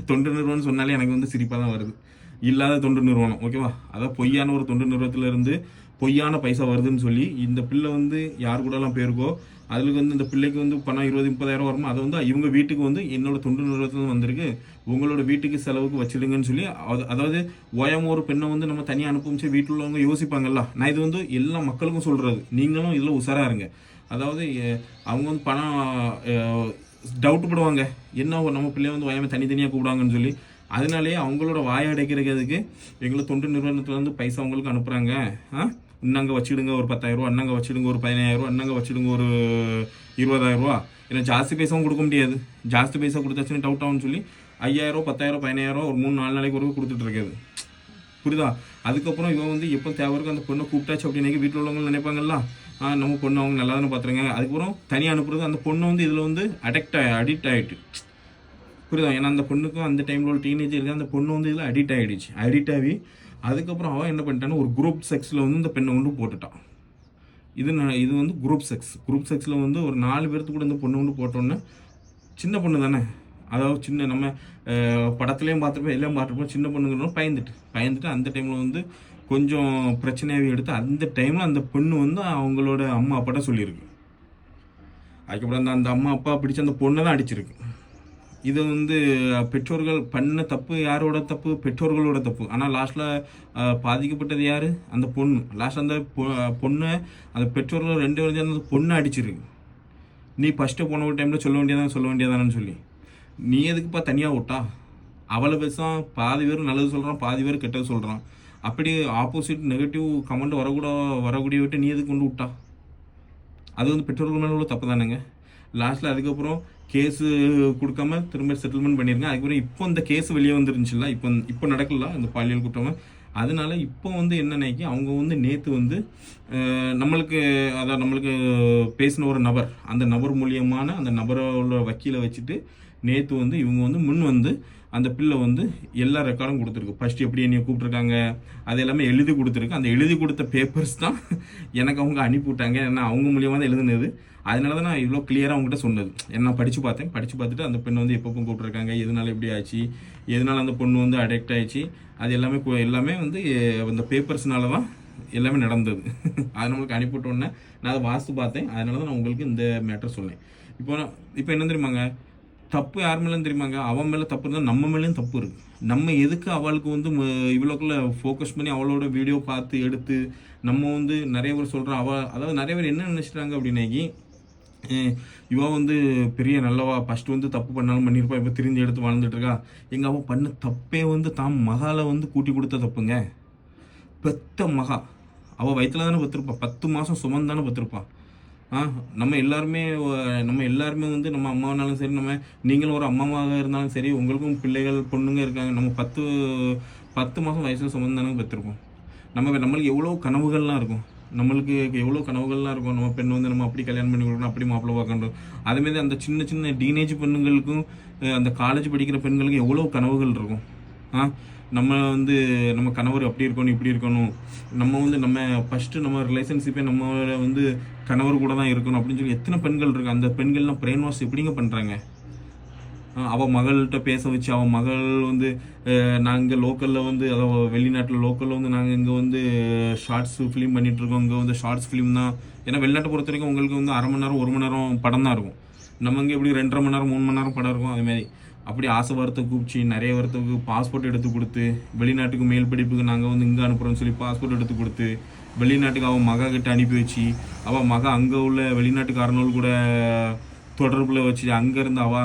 தொண்டு நிறுவனம் சொன்னாலே எனக்கு வந்து சிரிப்பாக தான் வருது. இல்லாத தொண்டு நிறுவனம் ஓகேவா, அதான் பொய்யான ஒரு தொண்டு நிறுவனத்திலேருந்து பொய்யான பைசா வருதுன்னு சொல்லி இந்த பிள்ளை வந்து யார் கூடலாம் போயிருக்கோ அதுக்கு வந்து இந்த பிள்ளைக்கு வந்து பணம் 20-30,000 வருமா, அதை வந்து இவங்க வீட்டுக்கு வந்து என்னோட தொண்டு நிறுவனத்தில் வந்திருக்கு உங்களோட வீட்டுக்கு செலவுக்கு வச்சிடுங்கன்னு சொல்லி அதாவது ஓயாம ஒரு பெண்ணை வந்து நம்ம தனியாக அனுப்பிச்சு வீட்டில் உள்ளவங்க யோசிப்பாங்கல்ல. நான் இது வந்து எல்லா மக்களுக்கும் சொல்கிறது, நீங்களும் இதில் உஷாராக இருங்க. அதாவது அவங்க வந்து பணம் டவுட் படுவாங்க, என்ன நம்ம பிள்ளைய வந்து ஓயாமல் தனித்தனியாக கூப்பிடாங்கன்னு சொல்லி. அதனாலேயே அவங்களோட வாயை அடைக்கிறதுக்கு எங்களை தொண்டு நிறுவனத்தில் வந்து பைசா உங்களுக்கு அனுப்புகிறாங்க. இன்னங்க வச்சுடுங்க ஒரு 10,000 அண்ணங்க வச்சுடுங்க ஒரு 15,000 அண்ணங்க வச்சுடுங்க ஒரு 20,000. ஏன்னா ஜாஸ்தி பைசாவும் கொடுக்க முடியாது, ஜாஸ்தி பைசா கொடுத்தாச்சுன்னு டவுட் ஆகும்னு சொல்லி 5,000 10,000 15,000 ஒரு 3-4 நாளைக்கு ஒரு கொடுத்துட்டு இருக்காது. புரியுதா? அதுக்கப்புறம் இவன் வந்து எப்போ தேவைக்கு அந்த பொண்ணை கூப்பிட்டாச்சு அப்படின்னு வீட்டில் உள்ளவங்க நினைப்பாங்கல்ல, நம்ம பொண்ணு அவங்க நல்லா தானே பார்த்துருங்க. அதுக்கப்புறம் தனியாக அனுப்புறது அந்த பொண்ணை வந்து இதில் வந்து அடிக்ட் ஆகிட்டு. புரியுதா? ஏன்னா அந்த பொண்ணுக்கும் அந்த டைமில் ஒரு டீனேஜ் இருக்குது, அந்த பொண்ணு வந்து இதில் அடிக்ட் ஆகி அதுக்கப்புறம் அவன் என்ன பண்ணிட்டான்னா ஒரு குரூப் செக்ஸில் வந்து இந்த பெண்ணை கொண்டு போட்டுட்டான். இது வந்து குரூப் செக்ஸில் வந்து ஒரு 4 பேர்த்து கூட இந்த பொண்ணு கொண்டு போட்டோன்னே சின்ன பொண்ணு தானே, அதாவது சின்ன நம்ம படத்துலேயும் பார்த்துருப்போம் எல்லாம் பார்த்துருப்போம், சின்ன பொண்ணுங்கிறோம் பயந்துட்டு அந்த டைமில் வந்து கொஞ்சம் பிரச்சனையாகவே எடுத்து அந்த டைமில் அந்த பொண்ணு வந்து அவங்களோட அம்மா அப்பாட்ட சொல்லியிருக்கு. அதுக்கப்புறம் அந்த அம்மா அப்பா பிடிச்ச அந்த பொண்ணை தான் அடிச்சிருக்கு. இது வந்து பெற்றோர்கள் பண்ண தப்பு, யாரோட தப்பு? பெற்றோர்களோட தப்பு. ஆனால் லாஸ்ட்டில் பாதிக்கப்பட்டது யார்? அந்த பொண்ணு. லாஸ்ட் அந்த பொண்ணு அந்த பெற்றோர்கள் 2 பேரும் அந்த பொண்ணை அடிச்சிருக்கு. நீ ஃபஸ்ட்டு போன ஒரு டைமில் சொல்ல வேண்டியதானு சொல்லி நீ எதுக்குப்பா தனியாக விட்டா? அவளை பேசான் பாதி பேர் நல்லது சொல்கிறான், பாதி பேர் கெட்டது சொல்கிறான். அப்படி ஆப்போசிட் நெகட்டிவ் கமெண்ட் வரக்கூடிய விட்டு நீ எதுக்கு கொண்டு விட்டா? அது வந்து பெற்றோர்கள் மேலே உள்ள தப்பு தானேங்க. லாஸ்ட்டில் அதுக்கப்புறம் கேஸு கொடுக்காம திரும்ப செட்டில்மெண்ட் பண்ணியிருங்க. அதுக்கப்புறம் இப்போ இந்த கேஸ் வெளியே வந்துருந்துச்சுல்ல, இப்போ நடக்கல இந்த பாலியல் குற்றம். அதனால இப்போ வந்து என்னன்னாக்கி அவங்க வந்து நேற்று வந்து நம்மளுக்கு பேசின ஒரு நபர், அந்த நபர் மூலியமான அந்த நபரோட வக்கீலை வச்சுட்டு நேற்று வந்து இவங்க வந்து முன் வந்து அந்த பிள்ளை வந்து எல்லா ரெக்கார்டும் கொடுத்துருக்கு. ஃபஸ்ட்டு எப்படி என்னையை கூப்பிட்ருக்காங்க அது எல்லாமே எழுதி கொடுத்துருக்கு. அந்த எழுதி கொடுத்த பேப்பர்ஸ் தான் எனக்கு அவங்க அனுப்பிவிட்டாங்க. ஏன்னா அவங்க மூலியமாக தான் எழுதுனது. அதனால தான் நான் இவ்வளோ கிளியராக அவங்ககிட்ட சொன்னது. ஏன்னா படித்து பார்த்துட்டு அந்த பெண்ணை வந்து எப்போ கூப்பிட்ருக்காங்க, எதனால எப்படி ஆச்சு, எதனால அந்த பொண்ணு வந்து அடிக்ட் ஆயிடுச்சு, அது எல்லாமே வந்து அந்த பேப்பர்ஸ்னால தான் எல்லாமே நடந்தது. அது நம்மளுக்கு அனுப்பிவிட்டோன்னே நான் அதை வாசித்து பார்த்தேன். அதனால தான் நான் உங்களுக்கு இந்த மேட்டர் சொன்னேன். இப்போ என்ன தெரியுமாங்க, தப்பு யார் மேலேயும் தெரியுமாங்க, அவன் மேலே தப்பு இருந்தால் நம்ம மேலேயும் தப்பு இருக்குது. நம்ம எதுக்கு அவளுக்கு வந்து இவ்வளோக்குள்ள ஃபோக்கஸ் பண்ணி அவளோட வீடியோ பார்த்து எடுத்து நம்ம வந்து நிறைய பேர் சொல்கிறோம். அதாவது நிறைய பேர் என்ன நினச்சிட்டாங்க அப்படின்னாக்கி இவன் வந்து பெரிய நல்லவா, ஃபஸ்ட்டு வந்து தப்பு பண்ணாலும் பண்ணியிருப்பா, இப்போ திரிஞ்சு எடுத்து வாழ்ந்துட்டு இருக்கா. எங்கள் அவன் பண்ண தப்பே வந்து தான் மகாலை வந்து கூட்டி கொடுத்த தப்புங்க. பெத்த மகா அவள் வயிற்றுல தானே பெற்றிருப்பா, 10 மாதம் சுமந்தானே பெற்றிருப்பா. நம்ம எல்லாருமே வந்து நம்ம அம்மாவனாலும் சரி, நீங்களும் ஒரு அம்மாவாக இருந்தாலும் சரி, உங்களுக்கும் பிள்ளைகள் பொண்ணுங்க இருக்காங்க. நம்ம 10 மாதம் வயசில் சுமந்தானே பெற்றிருப்போம். நம்மளுக்கு எவ்வளோ கனவுகள்லாம் இருக்கும், நம்ம பெண் வந்து நம்ம அப்படி கல்யாணம் பண்ணி கொடுக்கணும், அப்படி மாப்பிள்ளை பார்க்கணும். அதேமாதிரி அந்த சின்ன டீனேஜ் பெண்களுக்கும் அந்த காலேஜ் படிக்கிற பெண்களுக்கும் எவ்வளோ கனவுகள் இருக்கும். நம்ம கணவர் அப்படி இருக்கணும், இப்படி இருக்கணும், நம்ம ஃபஸ்ட்டு நம்ம ரிலேஷன்ஷிப்பே நம்ம வந்து கணவர் கூட தான் இருக்கணும் அப்படின்னு சொல்லி எத்தனை பெண்கள் இருக்கு. அந்த பெண்கள்லாம் பிரெயின் வாஷ் எப்படிங்க பண்ணுறாங்க? அவள் மகள்கிட்ட பேச வச்சு, அவள் மகள் வந்து நாங்கள் லோக்கலில் வந்து அதாவது வெளிநாட்டில் லோக்கலில் வந்து நாங்கள் இங்கே வந்து ஷார்ட்ஸ் ஃபிலிம் பண்ணிகிட்ருக்கோம். இங்கே வந்து ஷார்ட்ஸ் ஃபிலிம் தான். ஏன்னா வெளிநாட்டை பொறுத்த வரைக்கும் உங்களுக்கு வந்து 1/2 மணி நேரம் 1 மணி நேரம் படம் தான் இருக்கும். நம்ம இங்கே எப்படி 2.5 மணி நேரம் 3 மணி நேரம் படம் இருக்கும். அதுமாதிரி அப்படி ஆசை வார்த்தை கூப்பிச்சு நிறைய வார்த்தைக்கு பாஸ்போர்ட் எடுத்து கொடுத்து, வெளிநாட்டுக்கு மேல் படிப்புக்கு நாங்கள் வந்து இங்கே அனுப்புகிறோன்னு சொல்லி பாஸ்போர்ட் எடுத்து கொடுத்து, வெளிநாட்டுக்கு அவன் மகா கிட்ட அனுப்பி வச்சு, அவள் மகா அங்கே உள்ள வெளிநாட்டுக்காரனோடு கூட தொடர்பில் வச்சு அங்கேருந்து அவள்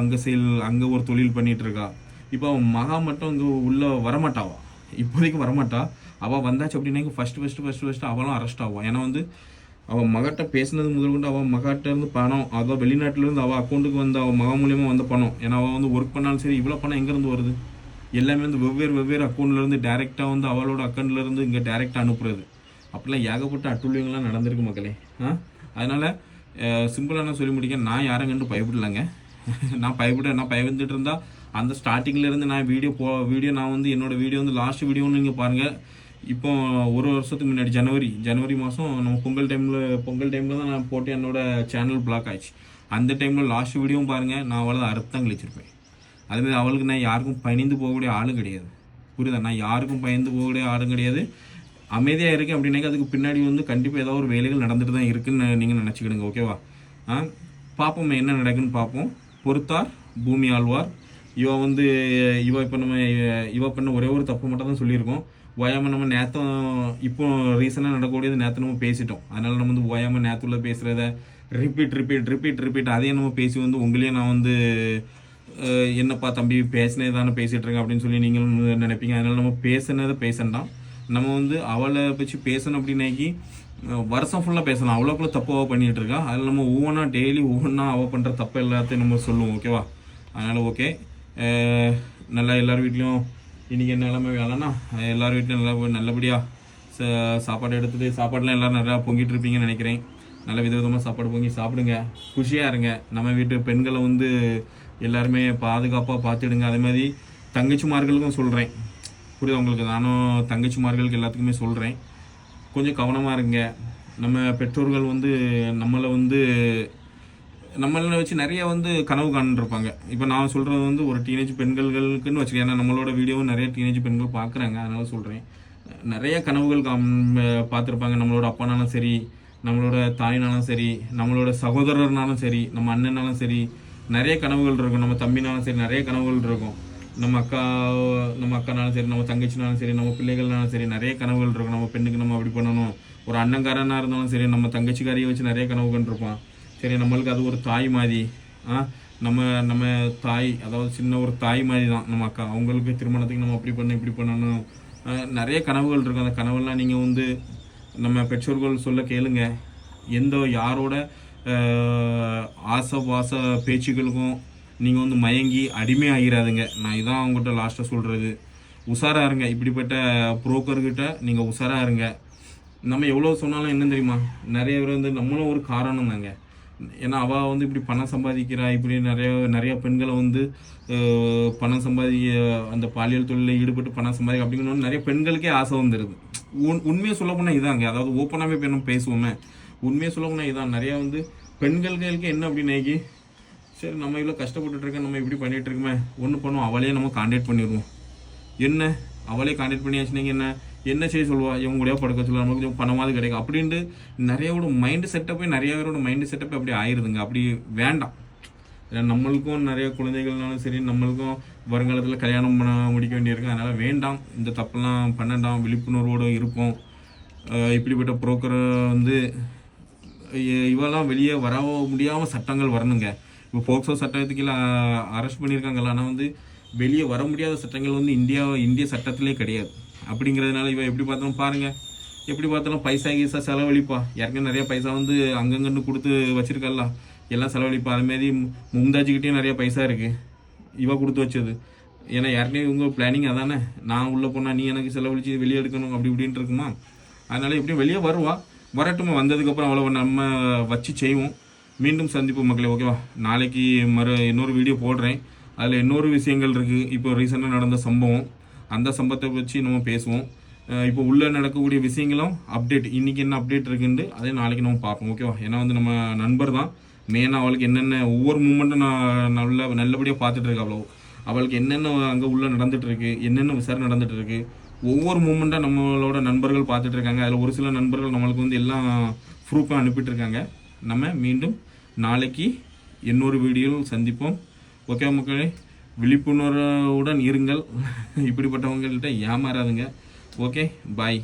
அங்கே ஒரு தொழில் பண்ணிகிட்டு இருக்கா. இப்போ அவன் மகா மட்டும் இங்கே உள்ளே வரமாட்டாவா, இப்போதைக்கு வரமாட்டா. அவள் வந்தாச்சு அப்படின்னா ஃபஸ்ட்டு அவளும் அரெஸ்ட் ஆவான். ஏன்னா வந்து அவள் மகட்ட பேசினது முதல் கொண்டு அவள் மகாட்டிலேருந்து பணம், அதாவது வெளிநாட்டிலேருந்து அவள் அக்கௌண்ட்டுக்கு வந்து அவள் மகா மூலியமாக வந்த பணம். ஏன்னா அவள் வந்து ஒர்க் பண்ணாலும் சரி, இவ்வளோ பணம் எங்கேருந்து வருது? எல்லாமே வந்து வெவ்வேறு அக்கௌண்ட்லேருந்து டேரெக்டாக வந்து அவளோட அக்கௌண்ட்லேருந்து இங்கே டேரெக்டாக அனுப்புறது. அப்படிலாம் ஏகப்பட்ட அட்டுழியங்கள்லாம் நடந்திருக்கு மக்களே. அதனால் சிம்பிளாக நான் சொல்லி முடிக்க, நான் யாரும் கண்டு பயப்படலைங்க. நான் பயந்துட்டு இருந்தால் அந்த ஸ்டார்டிங்லேருந்து நான் வீடியோ நான் வந்து என்னோட வீடியோ வந்து லாஸ்ட் வீடியோன்னு நீங்கள் பாருங்கள். இப்போ ஒரு வருஷத்துக்கு முன்னாடி ஜனவரி மாதம் நம்ம பொங்கல் டைமில் தான் நான் போட்டு என்னோட சேனல் பிளாக் ஆயிடுச்சு. அந்த டைமில் லாஸ்ட் வீடியோவும் பாருங்கள், நான் அவளை அறுத்தான் கழிச்சிருப்பேன். அதுமாதிரி அவளுக்கு நான் யாருக்கும் பயந்து போகக்கூடிய ஆளும் கிடையாது. புரியுதா? நான் யாருக்கும் பயந்து போகக்கூடிய ஆளும் கிடையாது. அமைதியாக இருக்கேன் அப்படின்னாக்கா அதுக்கு பின்னாடி வந்து கண்டிப்பாக ஏதாவது ஒரு வேலைகள் நடந்துட்டு தான் இருக்குன்னு நீங்கள் நினச்சிக்கிடுங்க. ஓகேவா? பார்ப்போம் என்ன நடக்குன்னு பார்ப்போம். பொறுத்தார் பூமி ஆழ்வார். இவ பண்ண ஒரே ஒரு தப்பு மட்டும் தான் சொல்லியிருக்கோம். ஓயாமல் நம்ம நேத்தம் இப்போ ரீசனாக நடக்கக்கூடியது நேற்று நம்ம பேசிட்டோம். அதனால நம்ம வந்து ஓயாமல் நேற்றுள்ள பேசுகிறத ரிப்பீட் அதே நம்ம பேசி வந்து உங்களையும் நான் வந்து என்னப்பா தம்பி பேசினே தானே பேசிகிட்டு இருக்கேன் அப்படின்னு சொல்லி நீங்களும் நினைப்பீங்க. அதனால நம்ம பேசண்டாம். நம்ம வந்து அவளை வச்சு பேசணும் அப்படின்னாக்கி வருஷம் ஃபுல்லாக பேசலாம். அவ்வளோக்குள்ள தப்பாக பண்ணிகிட்டு இருக்கா. அதில் நம்ம டெய்லி அவள் பண்ணுற தப்பு எல்லாத்தையும் நம்ம சொல்லுவோம். ஓகேவா? அதனால் ஓகே, நல்லா எல்லார் வீட்லேயும் இன்றைக்கி என்ன நிலைமை வேலைன்னா எல்லார் வீட்லையும் நல்லபடியாக சாப்பாடு எடுத்துகிட்டு சாப்பாடுலாம் எல்லோரும் நிறையா பொங்கிட்டு இருப்பீங்கன்னு நினைக்கிறேன். நல்ல விதவிதமாக சாப்பாடு பொங்கி சாப்பிடுங்க, குஷியாக இருங்க. நம்ம வீட்டு பெண்களை வந்து எல்லாருமே பாதுகாப்பாக பார்த்துடுங்க. அதே மாதிரி தங்கச்சிமார்களுக்கும் சொல்கிறேன், புரியுது உங்களுக்கு? நானும் தங்கச்சிமார்களுக்கு எல்லாத்துக்குமே சொல்கிறேன், கொஞ்சம் கவனமாக இருங்க. நம்ம பெற்றோர்கள் வந்து நம்மளை வச்சு நிறைய வந்து கனவு காணிருப்பாங்க. இப்போ நான் சொல்கிறது வந்து ஒரு டீனேஜ் பெண்களுக்குன்னு வச்சுக்கேன். ஏன்னா நம்மளோட வீடியோவும் நிறைய டீனேஜ் பெண்கள் பார்க்குறாங்க. அதனால சொல்கிறேன், நிறைய கனவுகள் பார்த்துருப்பாங்க. நம்மளோட அப்பானாலும் சரி, நம்மளோட தாயினாலும் சரி, நம்மளோட சகோதரர்னாலும் சரி, நம்ம அண்ணனாலும் சரி, நிறைய கனவுகள் இருக்கும். நம்ம தம்பினாலும் சரி, நிறைய கனவுகள் இருக்கும். நம்ம அக்கானாலும் சரி, நம்ம தங்கச்சினாலும் சரி, நம்ம பிள்ளைகள்னாலும் சரி, நிறைய கனவுகள் இருக்கும். நம்ம பெண்ணுக்கு நம்ம அப்படி பண்ணணும். ஒரு அண்ணங்காரனாக இருந்தாலும் சரி, நம்ம தங்கச்சிக்காரியை வச்சு நிறைய கனவுகள் இருப்பான். சரி, நம்மளுக்கு அது ஒரு தாய் மாதிரி. நம்ம தாய், அதாவது சின்ன ஒரு தாய் மாதிரி தான் நம்ம அக்கா. அவங்களுக்கு திருமணத்துக்கு நம்ம அப்படி பண்ணணும் இப்படி பண்ணணும், நிறைய கனவுகள் இருக்கும். அந்த கனவுலாம் நீங்கள் வந்து நம்ம பெற்றோர்கள் சொல்ல கேளுங்க. யாரோட ஆசை பேச்சுக்களுக்கும் நீங்கள் வந்து மயங்கி அடிமை ஆகிறாதுங்க. நான் இதான் அவங்ககிட்ட லாஸ்ட்டாக சொல்கிறது. உஷாராக இருங்க. இப்படிப்பட்ட புரோக்கர்கிட்ட நீங்கள் உஷாராக இருங்க. நம்ம எவ்வளோ சொன்னாலும் என்ன தெரியுமா, நிறைய பேர் வந்து நம்மளும் ஒரு காரணம் தாங்க. ஏன்னா அவள் வந்து இப்படி பணம் சம்பாதிக்கிறா, இப்படி நிறைய பெண்களை வந்து பணம் அந்த பாலியல் தொழிலில் ஈடுபட்டு பணம் சம்பாதிக்க அப்படிங்கன்னு நிறைய பெண்களுக்கே ஆசை வந்துடுது. உண்மையை சொல்ல போனால் இதாங்க, அதாவது ஓப்பனாகவே இப்போ நம்ம பேசுவோமே, உண்மையை சொல்ல போனால் இதான். நிறையா வந்து பெண்களுக்கு என்ன அப்படின்னாக்கி, சரி நம்ம இவ்வளோ கஷ்டப்பட்டுருக்கேன், நம்ம இப்படி பண்ணிகிட்டு இருக்கோமே, ஒன்று பண்ணுவோம், அவளையே நம்ம கான்டாக்ட் பண்ணிடுவோம். அவளே கான்டாக்ட் பண்ணியாச்சுன்னா என்ன செய்ய சொல்லுவா, இவங்க கூடயா படுக்க சொல்லுவா, நமக்கு கொஞ்சம் பணமாவது கிடைக்கும் அப்படின்ட்டு நிறைய பேரோட மைண்டு செட்டப்பே அப்படி ஆயிடுதுங்க. அப்படி வேண்டாம். நம்மளுக்கும் நிறைய குழந்தைகள்னாலும் சரி, நம்மளுக்கும் வருங்காலத்தில் கல்யாணம் பண்ண முடிக்க வேண்டியிருக்கு. அதனால் வேண்டாம், இந்த தப்பெல்லாம் பண்ணண்டாம், விழிப்புணர்வோடு இருப்போம். இப்படிப்பட்ட புரோக்கரை வந்து இவெல்லாம் வெளியே வர முடியாமல் சட்டங்கள் வரணுங்க. இப்போ போக்சோ சட்டத்துக்கு அரெஸ்ட் பண்ணியிருக்காங்கல்ல, ஆனால் வந்து வெளியே வர முடியாத சட்டங்கள் வந்து இந்திய சட்டத்திலே கிடையாது. அப்படிங்கிறதுனால இவன் எப்படி பார்த்தாலும் பாருங்கள், எப்படி பார்த்தாலும் பைசா கீசா செலவழிப்பா. யாருக்கும் நிறைய பைசா வந்து அங்கங்கன்னு கொடுத்து வச்சிருக்கல, எல்லாம் செலவழிப்பா. அதுமாரி மும்தாஜிக்கிட்டேயும் நிறைய பைசா இருக்குது, இவ கொடுத்து வச்சது. ஏன்னா யாருக்குமே இவங்க பிளானிங் அதானே, நான் உள்ளே போனால் நீ எனக்கு செலவழித்து வெளியே எடுக்கணும் அப்படி இப்படின்ட்டு இருக்குமா. அதனால் எப்படியும் வெளியே வரட்டுமா. வந்ததுக்கப்புறம் அவ்வளோ நம்ம வச்சு செய்வோம். மீண்டும் சந்திப்போம் மக்களே. ஓகேவா? நாளைக்கு இன்னொரு வீடியோ போடுறேன். அதில் இன்னொரு விஷயங்கள் இருக்குது. இப்போ ரீசெண்டாக நடந்த சம்பவம், அந்த சம்பவத்தை வச்சு நம்ம பேசுவோம். இப்போ உள்ளே நடக்கக்கூடிய விஷயங்களும் அப்டேட், இன்றைக்கி என்ன அப்டேட் இருக்குன்னு அதே நாளைக்கு நம்ம பார்ப்போம். ஓகேவா? ஏன்னா வந்து நம்ம நண்பர் தான் மெயினாக. அவளுக்கு என்னென்ன ஒவ்வொரு மூமெண்ட்டும் நான் நல்லபடியாக பார்த்துட்டு இருக்கேன். அவளுக்கு என்னென்ன அங்கே உள்ளே நடந்துகிட்ருக்கு, என்னென்ன விசாரணை நடந்துகிட்ருக்கு, ஒவ்வொரு மூமெண்ட்டாக நம்மளோட நண்பர்கள் பார்த்துட்டு இருக்காங்க. அதில் ஒரு சில நண்பர்கள் நம்மளுக்கு வந்து எல்லாம் ப்ரூஃபாக அனுப்பிட்டுருக்காங்க. நம்ம மீண்டும் நாளைக்கு இன்னொரு வீடியோவில் சந்திப்போம். ஓகே மக்களே, விழிப்புணர்வுடன் இருங்கள். இப்படிப்பட்டவங்கள்ட்ட ஏமாறாதுங்க. ஓகே, பாய்.